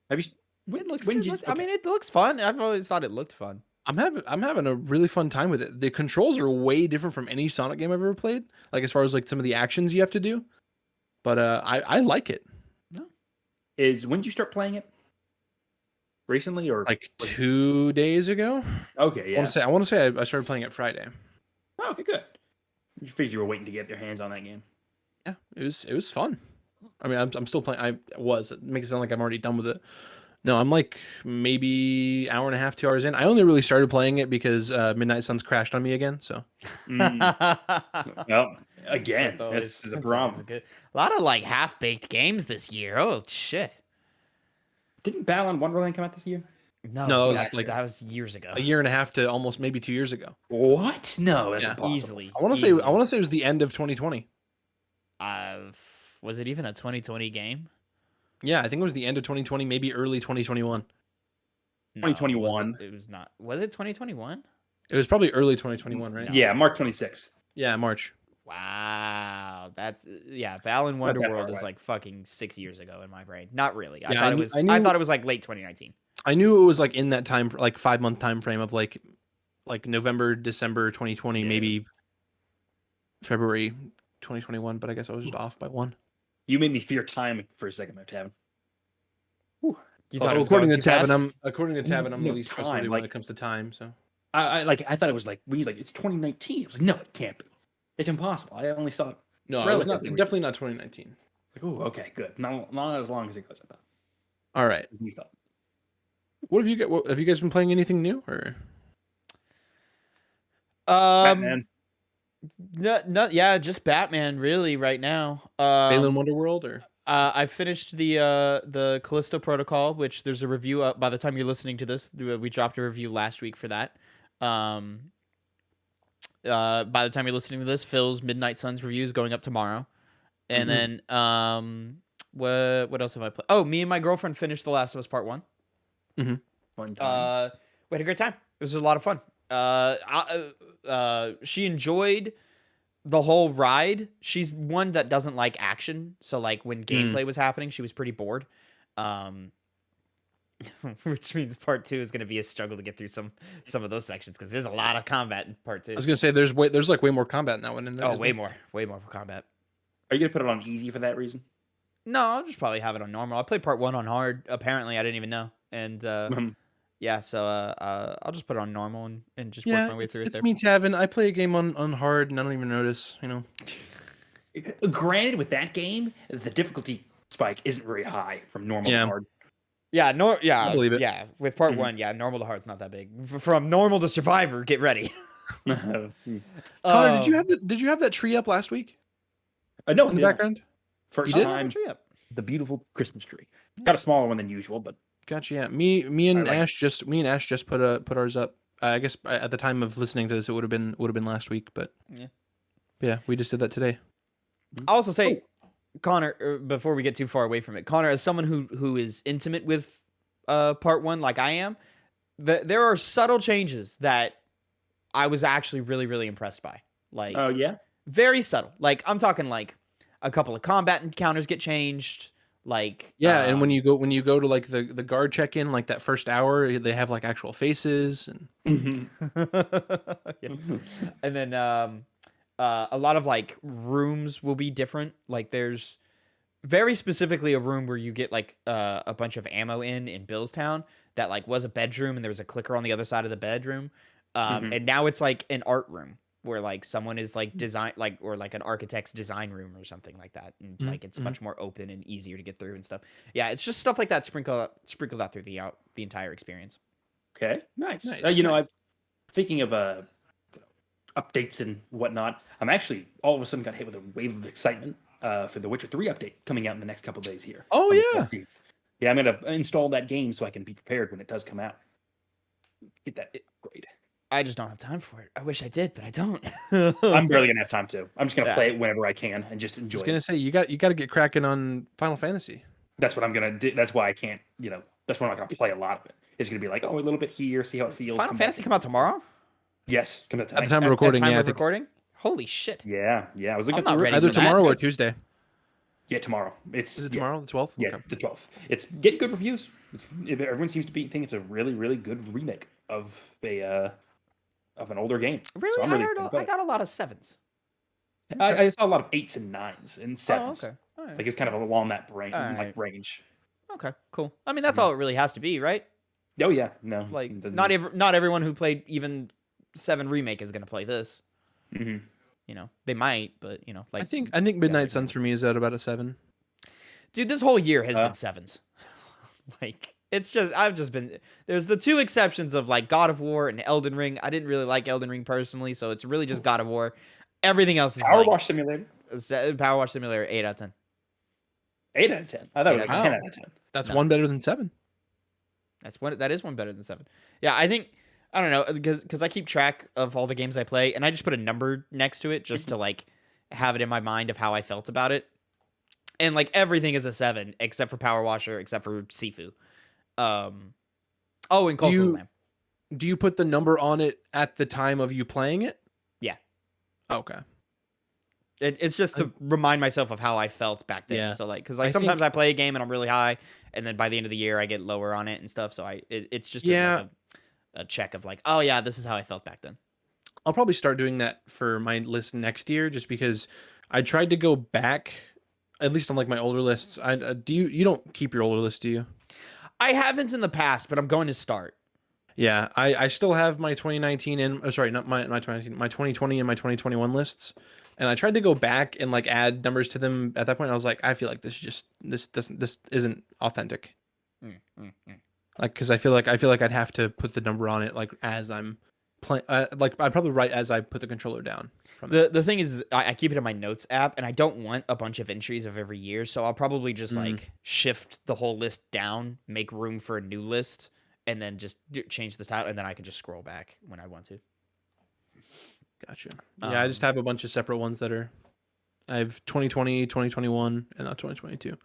Have you? I mean, it looks fun. I've always thought it looked fun. I'm having a really fun time with it. The controls are way different from any Sonic game I've ever played. Like as far as like some of the actions you have to do, but I like it. No. When did you start playing it? Recently or Like 2 days ago? Okay, yeah. I want to say I started playing it Friday. Oh, okay, good. You figured you were waiting to get your hands on that game. Yeah, it was fun. I mean, I'm still playing. It makes it sound like I'm already done with it. No, I'm like maybe hour and a half, 2 hours in. I only really started playing it because Midnight Suns crashed on me again. So, Well, again, this is a problem. A lot of like half-baked games this year. Oh shit! Didn't Balan Wonderland come out this year? No, that was years ago. a year and a half to almost maybe 2 years ago. What? No, that's impossible. Easily. I want to say it was the end of 2020. Was it even a 2020 game? Yeah, I think it was the end of 2020, maybe early 2021. No, 2021. It was not. Was it 2021? It was probably early 2021, right? No. Yeah, March 26th. Yeah, March. Wow, Balan Wonderworld is like fucking 6 years ago in my brain. Not really. I thought it was like late 2019. I knew it was like in that time, like 5-month time frame of like November, December 2020, maybe February 2021. But I guess I was just off by one. You made me fear time for a second there, Tavin. You thought according to Tavin, I'm No the least time, trustworthy when like- it comes to time. So I thought it was like it's 2019. I was like, no, it can't be. It's impossible. I only saw it. no, it was definitely not 2019. Like, oh, okay, good. Not as long as it goes. I thought. All right. You thought. What have you guys been playing anything new or? Batman. Yeah, just Batman really right now. Balan Wonderworld or? I finished the Callisto Protocol, which there's a review up by the time you're listening to this. We dropped a review last week for that. By the time you're listening to this, Phil's Midnight Suns review is going up tomorrow. And then what else have I played? Oh, me and my girlfriend finished The Last of Us Part 1. Fun time. We had a great time. It was a lot of fun. She enjoyed the whole ride. She's one that doesn't like action, so like when gameplay was happening, she was pretty bored. Which means part 2 is going to be a struggle to get through some of those sections because there's a lot of combat in part 2. I was gonna say there's like way more combat in that one. In there, way more combat. Are you gonna put it on easy for that reason? No, I'll just probably have it on normal. I played part 1 on hard. Apparently, I didn't even know, and yeah, so I'll just put it on normal and just work my way through it. It's me, Tavin. I play a game on hard and I don't even notice. You know. Granted, with that game, the difficulty spike isn't very high from normal to hard. Yeah, I believe it. Yeah, with part 1, normal to hard's not that big. From normal to survivor, get ready. Connor, did you have that tree up last week? No, in the background. First You did? time, the beautiful Christmas tree. Got a smaller one than usual, but Gotcha. Yeah, me and Ash just put ours up. I guess at the time of listening to this, it would have been last week, but yeah, we just did that today. I'll also say, Connor, before we get too far away from it, Connor, as someone who is intimate with part 1, like I am, there are subtle changes that I was actually really, really impressed by. Like, oh yeah, very subtle. Like I'm talking like a couple of combat encounters get changed. Like and when you go to like the guard check-in, like that first hour, they have like actual faces and and then a lot of like rooms will be different. Like there's very specifically a room where you get like a bunch of ammo in Billstown that like was a bedroom and there was a clicker on the other side of the bedroom. And now it's like an art room where like someone is like design like or like an architect's design room or something like that, and like it's much more open and easier to get through and stuff. Yeah, it's just stuff like that sprinkled out through the entire experience. Okay, nice. You know, I'm thinking of updates and whatnot. I'm actually all of a sudden got hit with a wave of excitement for the Witcher 3 update coming out in the next couple of days here. Oh yeah, 14th. Yeah, I'm gonna install that game so I can be prepared when it does come out. Get that grade. I just don't have time for it. I wish I did, but I don't. I'm barely gonna have time to. I'm just gonna play it whenever I can and just enjoy. I was gonna say you got to get cracking on Final Fantasy. That's what I'm gonna do. That's why I can't. You know, that's why I'm not gonna play a lot of it. It's gonna be like, oh, a little bit here, see how it feels. Final Fantasy come out tomorrow? Yes, come out tonight. At the time of recording. Recording. Holy shit! Yeah. I was looking at either tomorrow or Tuesday. Yeah, tomorrow. Is it tomorrow, the 12th? Yeah, okay. the 12th. It's getting good reviews. Everyone seems to think it's a really, really good remake of an older game. Really, So I'm really excited I about it. got a lot of 7s. I saw a lot of 8s and 9s and 7s. Oh, okay. All right. Like it's kind of along that Alright. range. Okay, cool. I mean, that's all it really has to be, right? Oh yeah, no. Like, it doesn't- not everyone who played even 7 remake is gonna play this. Mhm. You know, they might, but you know, like I think Midnight Suns for me is at about a 7. dude, this whole year has been 7s. Like, it's just I've just been there's the 2 exceptions of like God of War and Elden Ring. I didn't really like Elden Ring personally, so it's really just God of War. Everything else is Power like Wash Simulator. Power Wash Simulator 8 out of 10. 8 out of 10. I thought it was 8 10 out of 10. That's No. one better than 7. That is one better than 7. Yeah, I think I don't know because I keep track of all the games I play and I just put a number next to it just to like have it in my mind of how I felt about it. And like everything is a 7 except for Power Washer, except for Sifu. And Cult of the Lamb. Do you put the number on it at the time of you playing it? Yeah. Okay. It's just to remind myself of how I felt back then. Yeah. So like, because like sometimes I play a game and I'm really high, and then by the end of the year I get lower on it and stuff. So it's just a check of like, oh yeah, this is how I felt back then. I'll probably start doing that for my list next year, just because I tried to go back, at least on like my older lists. You don't keep your older list, do you? I haven't in the past, but I'm going to start. Yeah, I still have my 2019 and sorry, not my 2019, my 2020 and my 2021 lists. And I tried to go back and like add numbers to them. At that point, I was like, I feel like this isn't authentic. Like, because I feel like I'd have to put the number on it like as I'm playing. Like I'd probably write as I put the controller down. From the thing is, I keep it in my notes app, and I don't want a bunch of entries of every year, so I'll probably just like shift the whole list down, make room for a new list, and then just change the title, and then I can just scroll back when I want to. Gotcha. Yeah, I just have a bunch of separate ones that are. I have 2020, 2021, and now 2022.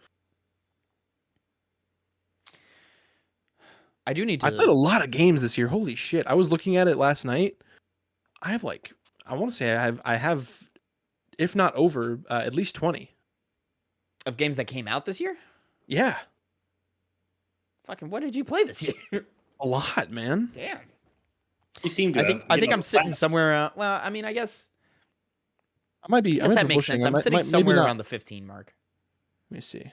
I do need to. I played a lot of games this year. Holy shit! I was looking at it last night. I have like, I want to say I have, if not over, at least 20 of games that came out this year. Yeah. Fucking, what did you play this year? A lot, man. Damn. You seem to. I think I'm sitting somewhere around. Well, I mean, I guess. I might be. I guess that makes sense. I'm sitting somewhere around the 15 mark. Let me see.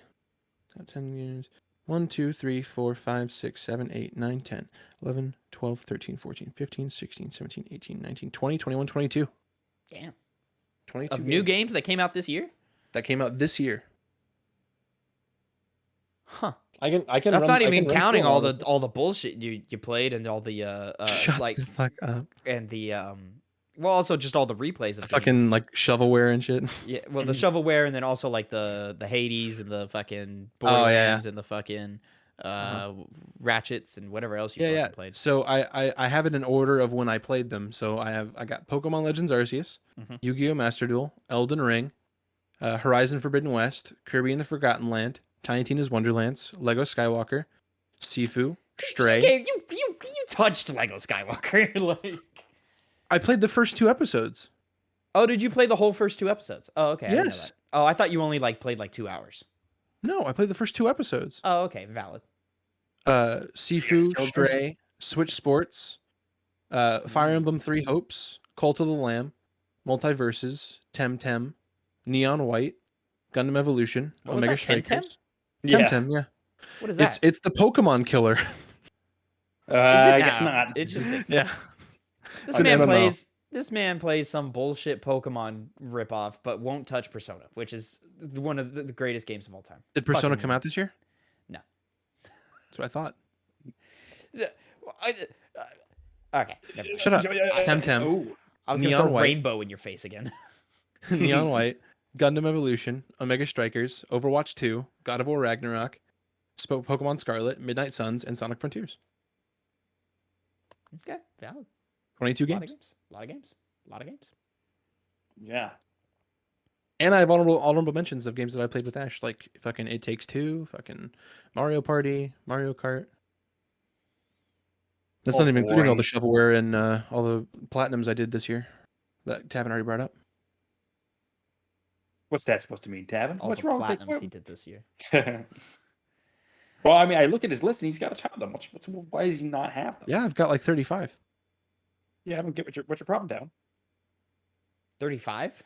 10 years. 1, 2, 3, 4, 5, 6, 7, 8, 9, 10, 11, 12, 13, 14, 15, 16, 17, 18, 19, 20, 21, 22. Damn. 22 of new games that came out this year? That came out this year. Huh. I can. That's not even counting all the bullshit you played and all the Shut like the fuck up. And the well, also just all the replays of fucking like shovelware and shit. Yeah, well, the shovelware, and then also like the Hades and the fucking Borderlands and the fucking Ratchets and whatever else you played. So I have it in order of when I played them. So I got Pokemon Legends Arceus, Yu-Gi-Oh! Master Duel, Elden Ring, Horizon Forbidden West, Kirby and the Forgotten Land, Tiny Tina's Wonderlands, Lego Skywalker, Sifu, Stray. Okay, you touched Lego Skywalker. Like, I played the first 2 episodes. Oh, did you play the whole first 2 episodes? Oh, okay. Yes. I didn't know that. Oh, I thought you only like played like 2 hours. No, I played the first 2 episodes. Oh, okay, valid. Sifu, Stray, Switch Sports, Fire Emblem 3 Hopes, Cult of the Lamb, Multiverses, Temtem, Neon White, Gundam Evolution, Omega Strikers. Temtem, yeah. What is that? It's the Pokemon killer. I guess not. Interesting. Yeah. This man plays some bullshit Pokemon ripoff, but won't touch Persona, which is one of the greatest games of all time. Did Persona come out this year? No. That's what I thought. Okay. Shut up. Temtem. I was going to throw rainbow in your face again. Neon White, Gundam Evolution, Omega Strikers, Overwatch 2, God of War Ragnarok, Pokemon Scarlet, Midnight Suns, and Sonic Frontiers. Okay, valid. 22 games. games. A lot of games. Yeah. And I have honorable mentions of games that I played with Ash, like fucking It Takes Two, fucking Mario Party, Mario Kart. That's not even including all the shovelware and all the platinums I did this year that Tavin already brought up. What's that supposed to mean, Tavin? All What's the wrong platinums with he did this year. Well, I mean, I looked at his list and he's got a ton of them. Why does he not have them? Yeah, I've got like 35. Yeah, I don't get what's your problem, down. 35?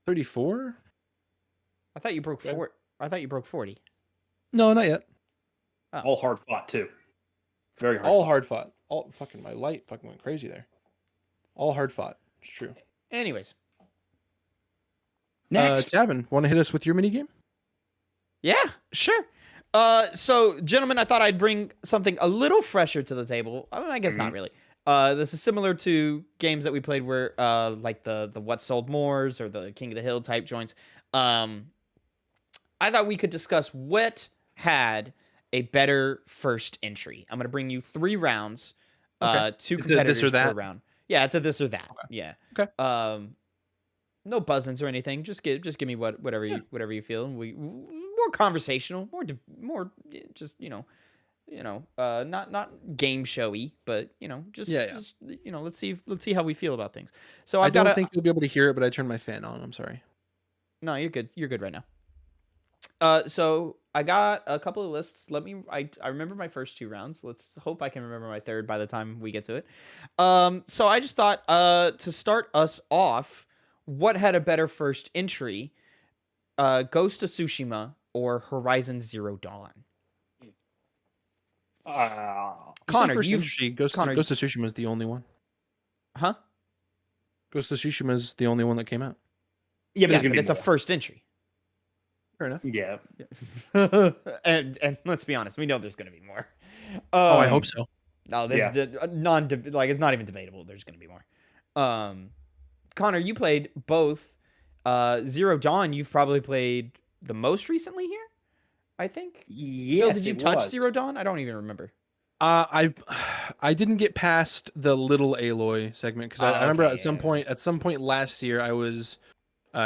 34? I thought you broke four. I thought you broke 40. No, not yet. Oh. All hard fought too. Very hard. All hard fought. All fucking my light fucking went crazy there. All hard fought. It's true. Anyways. Next. Tavin, want to hit us with your mini game? Yeah, sure. So, gentlemen, I thought I'd bring something a little fresher to the table. I mean, I guess not really. This is similar to games that we played where, like the What Sold Mores or the King of the Hill type joints. I thought we could discuss what had a better first entry. I'm going to bring you 3 rounds, Okay. 2 It's a competitors this or that? per round. Yeah, it's a this or that. Okay. Yeah. Okay. No buzzins or anything. Just give me whatever you feel. And we more conversational, more just not game showy, but just let's see how we feel about things. So I don't think you'll be able to hear it, but I turned my fan on. I'm sorry. No, you're good. You're good right now. So I got a couple of lists. I remember my first 2 rounds. Let's hope I can remember my third by the time we get to it. So I just thought to start us off, what had a better first entry, Ghost of Tsushima or Horizon Zero Dawn? Connor, Ghost of Tsushima is the only one. Huh? Ghost of Tsushima is the only one that came out. Yeah, but it's a first entry. Fair enough. Yeah. and let's be honest, we know there's going to be more. I hope so. No, there's it's not even debatable. There's going to be more. Connor, you played both. Zero Dawn, you've probably played the most recently here, I think. Yes, Phil, did you touch Zero Dawn? I don't even remember. I didn't get past the little Aloy segment because I remember at some point last year I was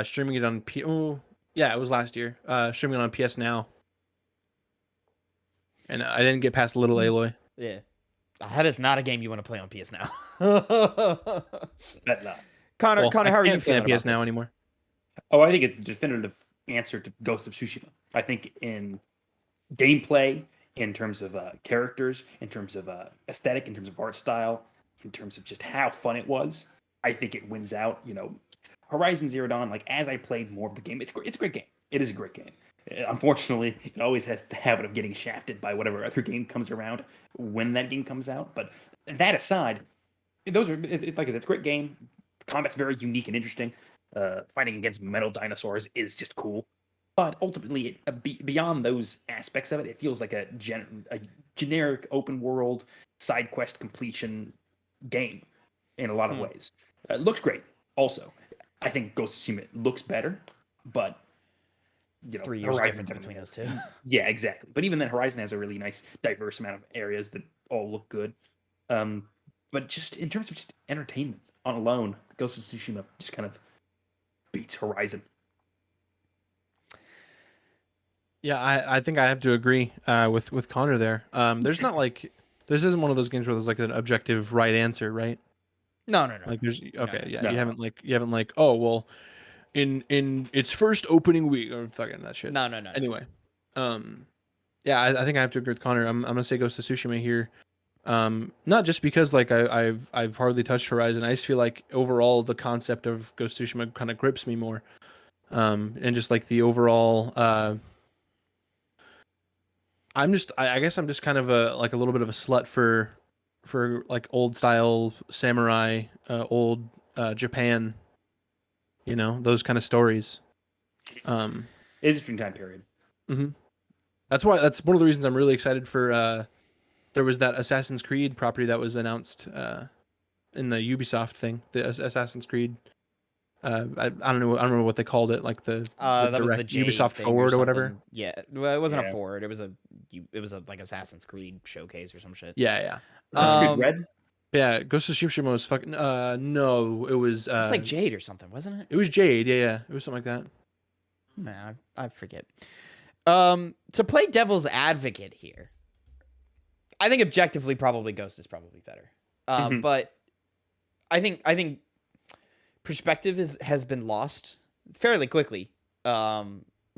streaming it on it was last year. Streaming it on PS Now, and I didn't get past Little Aloy. Yeah, that is not a game you want to play on PS Now. Bet not. Connor, how are you feeling on PS about Now this? anymore? Oh, I think it's a definitive answer to Ghost of Tsushima. I think in gameplay, in terms of characters, in terms of aesthetic, in terms of art style, in terms of just how fun it was, I think it wins out. Horizon Zero Dawn, like as I played more of the game, it's a great game. It is a great game. Unfortunately, it always has the habit of getting shafted by whatever other game comes around when that game comes out. But that aside, like I said, it's a great game. The combat's very unique and interesting. Fighting against metal dinosaurs is just cool. But ultimately, beyond those aspects of it, it feels like a generic open world side quest completion game in a lot of ways. It looks great. Also, I think Ghost of Tsushima looks better, but 3 years Horizon difference between those two. Yeah, exactly. But even then, Horizon has a really nice, diverse amount of areas that all look good. But just in terms of just entertainment on alone, Ghost of Tsushima just kind of beats Horizon. Yeah, I think I have to agree with Connor there. There's not like this isn't one of those games where there's like an objective right answer, right? No. Like there's No. you haven't like oh well, in its first opening week or fucking that shit. No. Anyway, yeah, I think I have to agree with Connor. I'm gonna say Ghost of Tsushima here. Not just because like I've hardly touched Horizon. I just feel like overall the concept of Ghost of Tsushima kind of grips me more. And just like the overall I guess I'm just kind of a little bit of a slut for like old style samurai, old Japan, those kind of stories. It is a interesting time period. Mm-hmm. That's one of the reasons I'm really excited for there was that Assassin's Creed property that was announced in the Ubisoft thing, the Assassin's Creed. I don't know. I don't remember what they called it, like the that was the Jade Ubisoft thing Forward or something. whatever. Yeah, well, it wasn't a forward. It was a like Assassin's Creed showcase or some shit. Yeah. Assassin's Creed Red. Yeah, Ghost of Tsushima was fucking. No, it was. It was like Jade or something, wasn't it? It was Jade. Yeah, it was something like that. Nah, I forget. To play devil's advocate here, I think objectively, probably Ghost is probably better. But I think perspective has been lost fairly quickly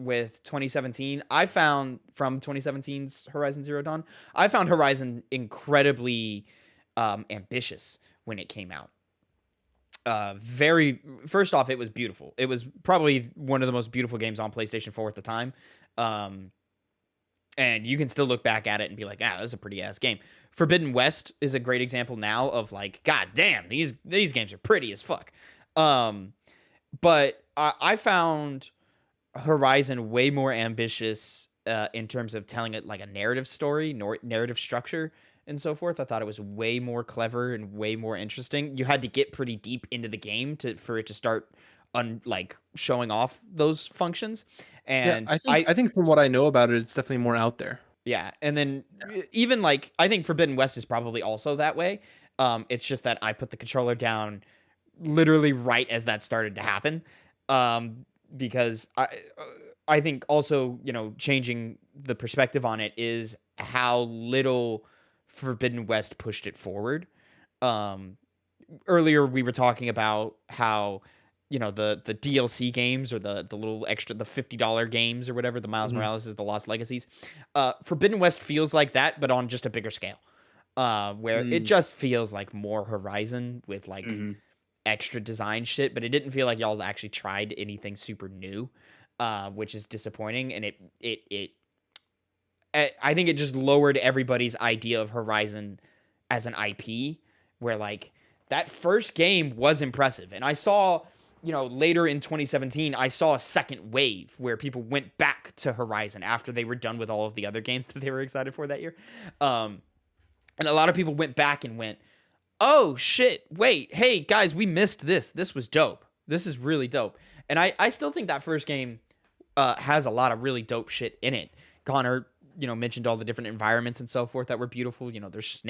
with 2017. I found from 2017's Horizon Zero Dawn, I found Horizon incredibly ambitious when it came out. First off, it was beautiful. It was probably one of the most beautiful games on PlayStation 4 at the time. And you can still look back at it and be like, ah, that's a pretty ass game. Forbidden West is a great example now of like, god damn, these games are pretty as fuck. But I found Horizon way more ambitious in terms of telling it like a narrative story, narrative structure, and so forth. I thought it was way more clever and way more interesting. You had to get pretty deep into the game for it to start showing off those functions. And yeah, I think from what I know about it, it's definitely more out there. Yeah, and then even like I think Forbidden West is probably also that way. It's just that I put the controller down literally right as that started to happen, because I think also, you know, changing the perspective on it is how little Forbidden West pushed it forward. Earlier we were talking about how, you know, the DLC games or the little extra, the $50 games or whatever, the Miles Morales is the Lost Legacies. Forbidden West feels like that, but on just a bigger scale, where it just feels like more Horizon with like extra design shit, but it didn't feel like y'all actually tried anything super new, which is disappointing. And I think it just lowered everybody's idea of Horizon as an IP, where like that first game was impressive. And I saw, you know, later in 2017, I saw a second wave where people went back to Horizon after they were done with all of the other games that they were excited for that year. And a lot of people went back and went, oh shit, wait, hey guys, we missed this. This was dope. This is really dope. And I still think that first game has a lot of really dope shit in it. Connor, you know, mentioned all the different environments and so forth that were beautiful. You know, there's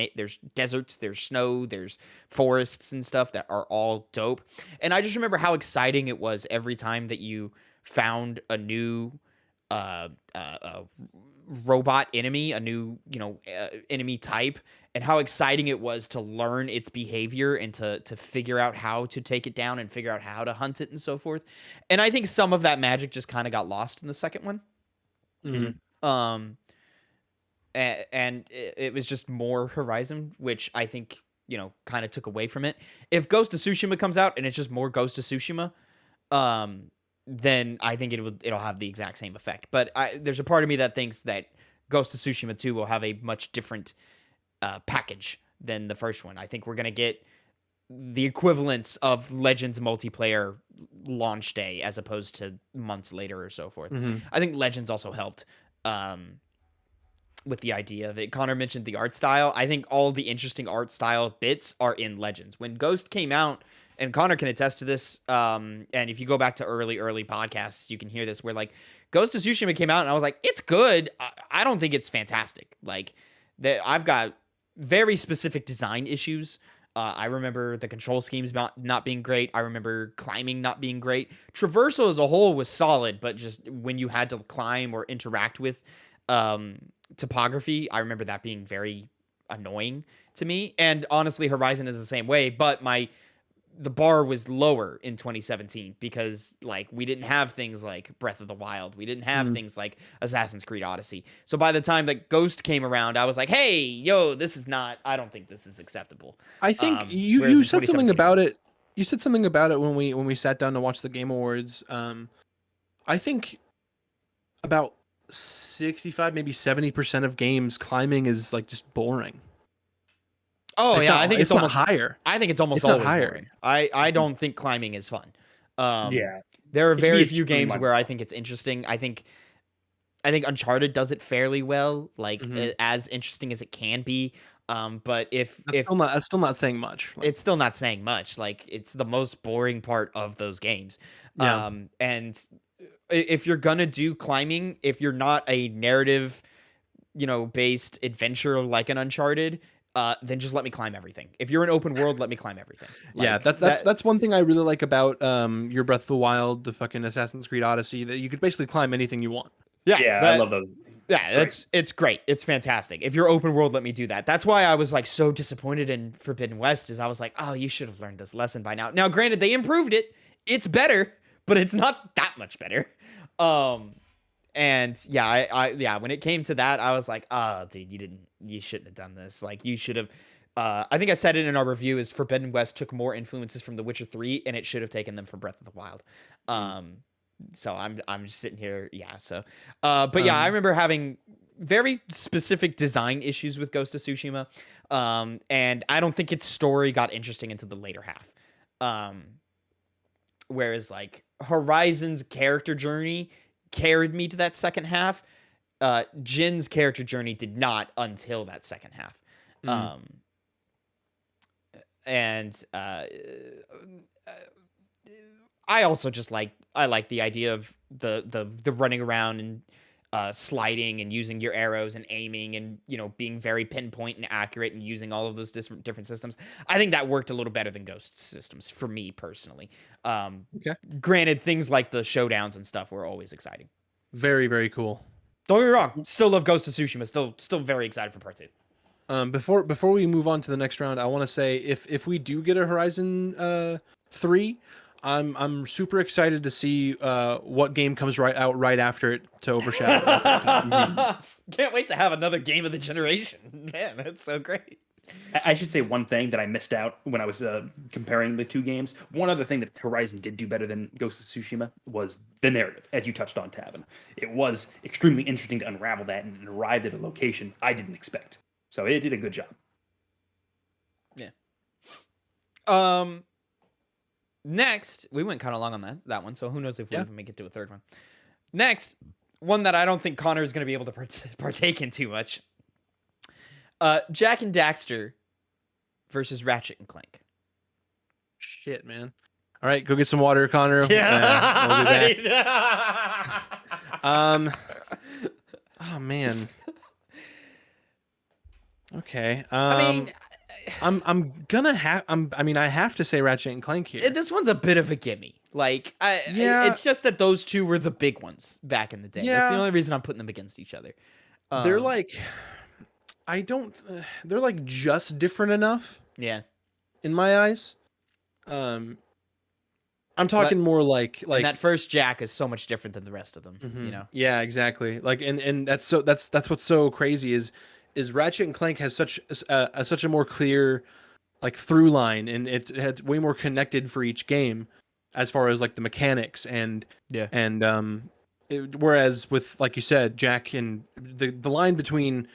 deserts, there's snow, there's forests and stuff that are all dope. And I just remember how exciting it was every time that you found a new robot enemy, a new, you know, enemy type, and how exciting it was to learn its behavior and to figure out how to take it down and figure out how to hunt it and so forth. And I think some of that magic just kind of got lost in the second one. And it was just more Horizon, which I think, you know, kind of took away from it. If Ghost of Tsushima comes out and it's just more Ghost of Tsushima, then I think it'll have the exact same effect. But there's a part of me that thinks that Ghost of Tsushima 2 will have a much different package than the first one. I think we're gonna get the equivalence of Legends multiplayer launch day as opposed to months later or so forth. I think Legends also helped with the idea of it. Connor mentioned the art style. I think all the interesting art style bits are in Legends. When Ghost came out, and Connor can attest to this, and if you go back to early podcasts, you can hear this, where like Ghost of Tsushima came out and I was like, it's good. I don't think it's fantastic. Like I've got very specific design issues. I remember the control schemes not being great. I remember climbing not being great. Traversal as a whole was solid, but just when you had to climb or interact with topography, I remember that being very annoying to me. And honestly, Horizon is the same way, but the bar was lower in 2017 because like we didn't have things like Breath of the Wild. We didn't have things like Assassin's Creed Odyssey. So by the time that Ghost came around, I was like, hey, yo, I don't think this is acceptable. I think you said something about it. You said something about it when we sat down to watch the Game Awards. I think about 65, maybe 70% of games climbing is like just boring. Oh yeah, I think it's almost higher. I think it's almost always higher. Boring. I don't think climbing is fun. There are very few games where I think it's interesting. I think Uncharted does it fairly well, like as interesting as it can be. But that's still not saying much. It's still not saying much. Like it's the most boring part of those games. Yeah. And if you're gonna do climbing, if you're not a narrative, you know, based adventure like an Uncharted, then just let me climb everything. If you're an open world, let me climb everything. Like, yeah, that's one thing I really like about your Breath of the Wild, the fucking Assassin's Creed Odyssey, that you could basically climb anything you want. Yeah, I love those. Yeah, it's great. It's fantastic. If you're open world, let me do that. That's why I was like so disappointed in Forbidden West, is I was like, oh, you should have learned this lesson by now. Now, granted, they improved it. It's better, but it's not that much better. And yeah, yeah, when it came to that, I was like, oh, dude, you shouldn't have done this. Like, you should have. I think I said it in our review is Forbidden West took more influences from The Witcher 3, and it should have taken them from Breath of the Wild. So I'm just sitting here, yeah. So, but yeah, I remember having very specific design issues with Ghost of Tsushima, and I don't think its story got interesting into the later half. Whereas like Horizon's character journey carried me to that second half. Jin's character journey did not until that second half. And I also just like the idea of the running around and sliding and using your arrows and aiming and being very pinpoint and accurate and using all of those different systems. I think that worked a little better than Ghost systems for me personally. Okay. Granted, things like the showdowns and stuff were always exciting. Very, very cool. Don't get me wrong. Still love Ghost of Tsushima. Still very excited for part 2. Before we move on to the next round, I want to say if we do get a Horizon 3, I'm super excited to see what game comes out right after it to overshadow it. Can't wait to have another game of the generation. Man, that's so great. I should say one thing that I missed out when I was comparing the two games. One other thing that Horizon did do better than Ghost of Tsushima was the narrative, as you touched on, Tavin. It was extremely interesting to unravel that and arrived at a location I didn't expect. So it did a good job. Yeah. Next, we went kind of long on that one, so who knows if we'll even make it to a third one. Next, one that I don't think Connor is going to be able to partake in too much. Jak and Daxter versus Ratchet and Clank. Shit, man. All right, go get some water, Connor. Yeah. We'll be back. Oh man. Okay. I mean, I have to say Ratchet and Clank here. This one's a bit of a gimme. Like, it's just that those two were the big ones back in the day. That's the only reason I'm putting them against each other. They're like, they're like just different enough. Yeah. In my eyes. I'm talking more like and that first Jak is so much different than the rest of them. Mm-hmm. Yeah, exactly. Like, and that's what's so crazy is Ratchet and Clank has such a more clear like through line, and it's way more connected for each game as far as like the mechanics whereas with, like you said, Jak and the line between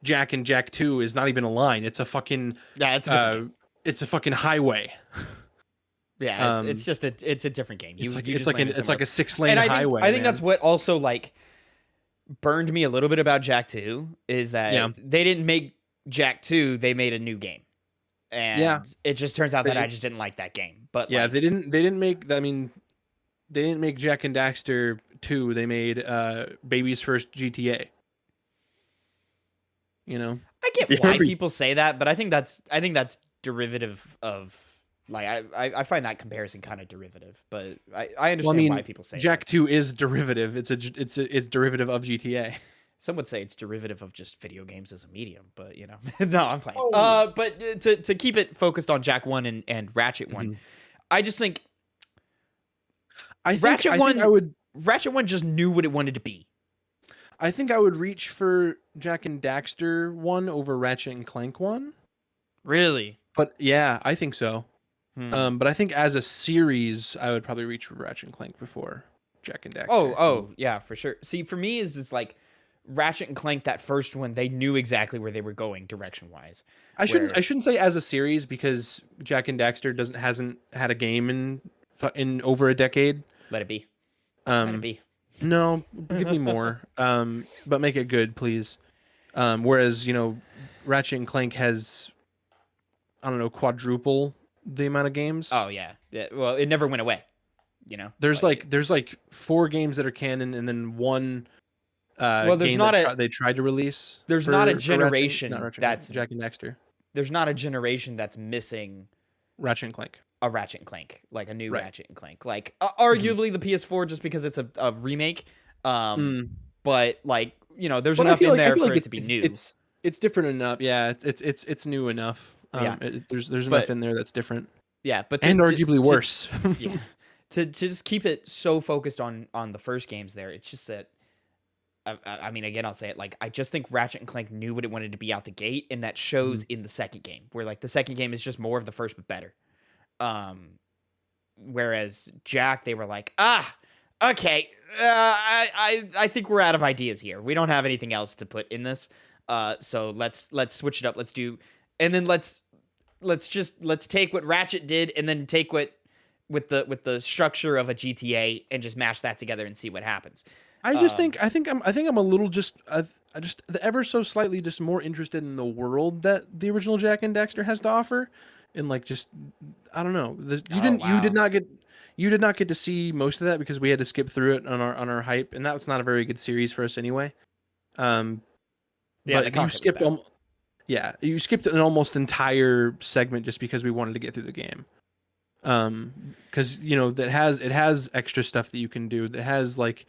Jak and Jak 2 is not even a line. It's a fucking it's a fucking highway. Yeah, it's just it's a different game. It's like a 6-lane highway. I think that's what also like burned me a little bit about Jak 2 is that they didn't make Jak 2, they made a new game. And it just turns out that I just didn't like that game. But yeah, they didn't make Jak and Daxter 2, they made Baby's First GTA. I get why people say that, but I think that's derivative of like I find that comparison kind of derivative, but I understand why people say Jak that. 2 is derivative. It's derivative of GTA. Some would say it's derivative of just video games as a medium, but no, I'm playing. But to keep it focused on Jak 1 and Ratchet 1, I just think Ratchet 1 just knew what it wanted to be. I think I would reach for Jak and Daxter 1 over Ratchet and Clank 1. Really? But yeah, I think so. But I think as a series, I would probably reach for Ratchet and Clank before Jak and Daxter. Oh, yeah, for sure. See, for me, is like Ratchet and Clank, that first one, they knew exactly where they were going direction-wise. I shouldn't say as a series because Jak and Daxter hasn't had a game in over a decade. Let it be. Let it be. No, give me more. But make it good, please. Whereas, Ratchet and Clank has, I don't know, quadruple the amount of games. Oh yeah. Well, it never went away. There's like 4 games that are canon, and then one. Well, there's game they tried to release. There's not a generation that's Jak and Daxter. There's not a generation that's missing Ratchet and Clank. A Ratchet and Clank, like a new Ratchet and Clank, like arguably the PS4 just because it's a remake. But like there's enough in there for it to be new. It's different enough. Yeah, it's new enough. There's enough in there that's different. Yeah, but arguably worse. Yeah, to just keep it so focused on the first games there, it's just that I mean, again, I'll say it. Like, I just think Ratchet and Clank knew what it wanted to be out the gate, and that shows in the second game, where like the second game is just more of the first but better. Whereas Jack, they were like, okay, I think we're out of ideas here. We don't have anything else to put in this. So let's switch it up. Let's do, and then let's take what Ratchet did, and then take what with the structure of a GTA and just mash that together and see what happens. I think I'm a little just ever so slightly just more interested in the world that the original Jack and Daxter has to offer, and like just I don't know. You did not get to see most of that because we had to skip through it on our hype, and that was not a very good series for us anyway. Yeah, but you skipped an almost entire segment just because we wanted to get through the game. Because it has extra stuff that you can do. That has like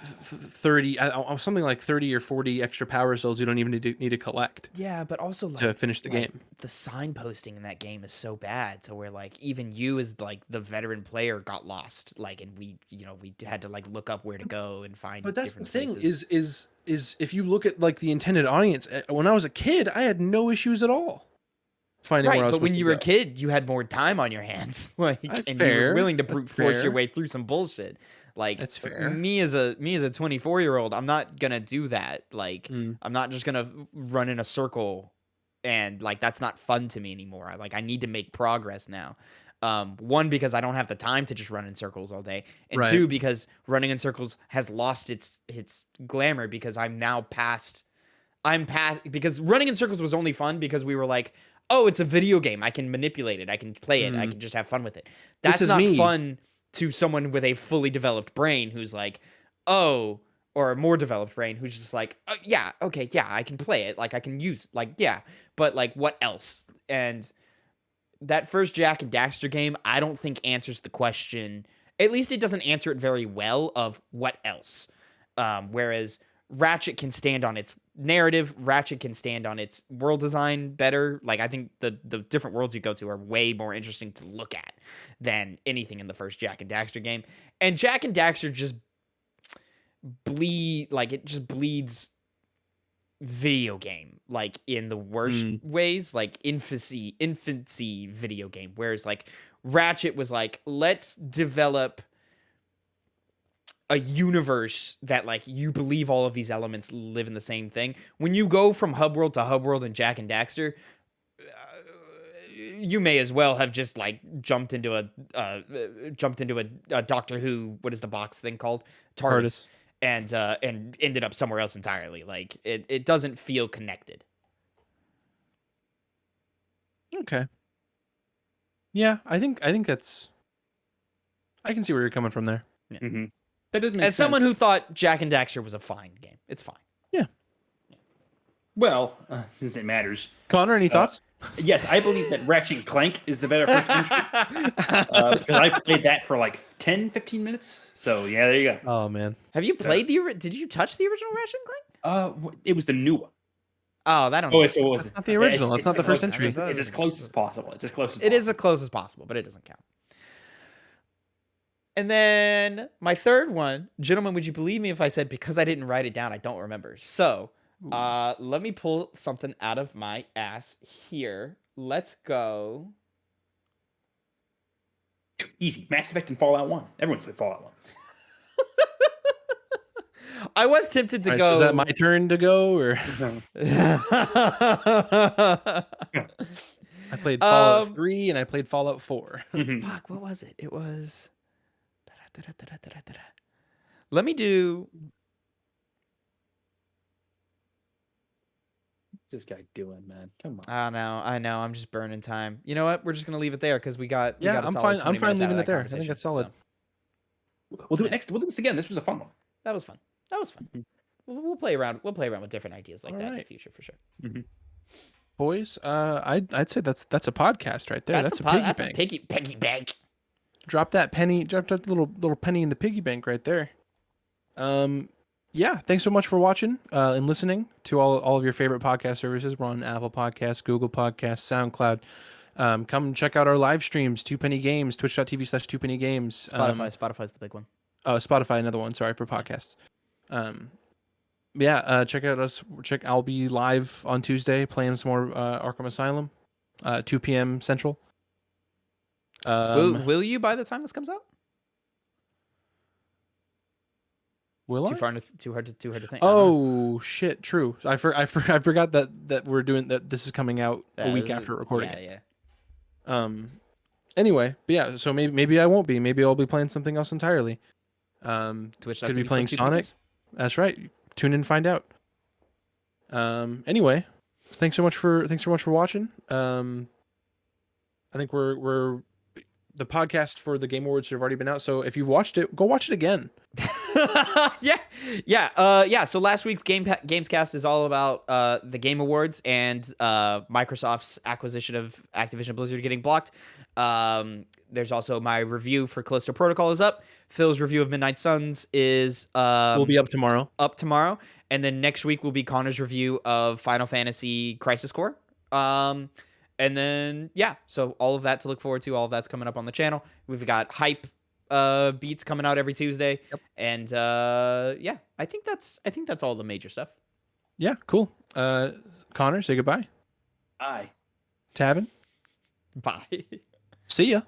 30 something like 30 or 40 extra power cells you don't even need to collect. Yeah, but also like, to finish the game. The signposting in that game is so bad to where like even you as like the veteran player got lost. Like, and we had to like look up where to go and find. But that's the thing places. is if you look at like the intended audience, when I was a kid, I had no issues at all finding where I was. But when you were a kid, you had more time on your hands, like, that's and fair. you were willing to brute force your way through some bullshit. Like, that's fair. Me as a 24-year-old, I'm not gonna do that. Like, I'm not just gonna run in a circle, and like that's not fun to me anymore. I need to make progress now. One, because I don't have the time to just run in circles all day, and two, because running in circles has lost its glamour because because running in circles was only fun because we were like, oh, it's a video game. I can manipulate it. I can play it. I can just have fun with it. That's not fun to someone with a fully developed brain who's like, oh, or a more developed brain who's just like, oh, yeah, okay, yeah, I can play it. Like, I can use, like, yeah, but like, what else? And that first Jack and Daxter game, I don't think answers the question. At least it doesn't answer it very well of what else. Whereas Ratchet can stand on its narrative. Ratchet can stand on its world design better. Like, I think the different worlds you go to are way more interesting to look at than anything in the first Jack and Daxter game. And Jack and Daxter just bleeds video game, like in the worst ways, like infancy video game. Whereas like Ratchet was like, let's develop a universe that like you believe all of these elements live in the same thing. When you go from hub world to hub world in Jack and Daxter, you may as well have just like jumped into a Doctor Who, what is the box thing called? TARDIS. And ended up somewhere else entirely. Like it doesn't feel connected. Okay. Yeah, I think that's. I can see where you're coming from there. Yeah. Mm-hmm. That doesn't make As sense. someone who thought Jack and Daxter was a fine game, it's fine. Yeah. Well, since it matters. Connor, any thoughts? Yes, I believe that Ratchet and Clank is the better first entry. Because I played that for like 10, 15 minutes. So, yeah, there you go. Oh, man. Have you played did you touch the original Ratchet and Clank? It was the new one. Oh, that don't. Oh, so it was not the original. It's not the first entry. It's as close as possible. It's as close as It possible. is as close as possible, but it doesn't count. And then my third one, gentlemen, would you believe me if I said, because I didn't write it down, I don't remember. So, let me pull something out of my ass here. Let's go. Easy. Mass Effect and Fallout 1. Everyone played Fallout 1. I was tempted to go. So is that my turn to go, or I played Fallout 3 and I played Fallout 4. Fuck, what was it? It was. Let me do. What's this guy doing, man? Come on. I know. I'm just burning time. You know what? We're just gonna leave it there because we got. I'm fine. I'm fine leaving it there. I think that's solid. So. We'll do it next. We'll do this again. This was a fun one. That was fun. We'll play around. We'll play around with different ideas like that in the future for sure. Boys, I'd say that's a podcast right there. That's a piggy bank. Piggy bank. Drop that little penny in the piggy bank right there. Yeah, thanks so much for watching and listening to all of your favorite podcast services. We're on Apple Podcasts, Google Podcasts, SoundCloud. Come check out our live streams, 2 Penny Games, twitch.tv/2pennygames. Spotify's the big one. Oh, Spotify, another one. Sorry for podcasts. yeah, check out us. I'll be live on Tuesday playing some more Arkham Asylum, 2 p.m. Central. Will you by the time this comes out? Will Too I? far, too hard to think. Oh shit! True. I forgot that we're doing that. This is coming out a week after recording it. Yeah. Anyway, but yeah. So maybe I won't be. Maybe I'll be playing something else entirely. Twitch. Could be playing Sonic. That's right. Tune in and find out. Anyway, thanks so much for watching. I think we're the podcast for the Game Awards have already been out. So if you've watched it, go watch it again. Yeah. So last week's Gamescast is all about the Game Awards and Microsoft's acquisition of Activision Blizzard getting blocked. There's also my review for Callisto Protocol is up. Phil's review of Midnight Suns is will be up tomorrow. And then next week will be Connor's review of Final Fantasy Crisis Core. And then yeah, so all of that to look forward to. All of that's coming up on the channel. We've got hype beats coming out every Tuesday. Yep. And yeah, I think that's all the major stuff. Yeah, cool. Connor, say goodbye. Bye. Tavin, Bye. see ya.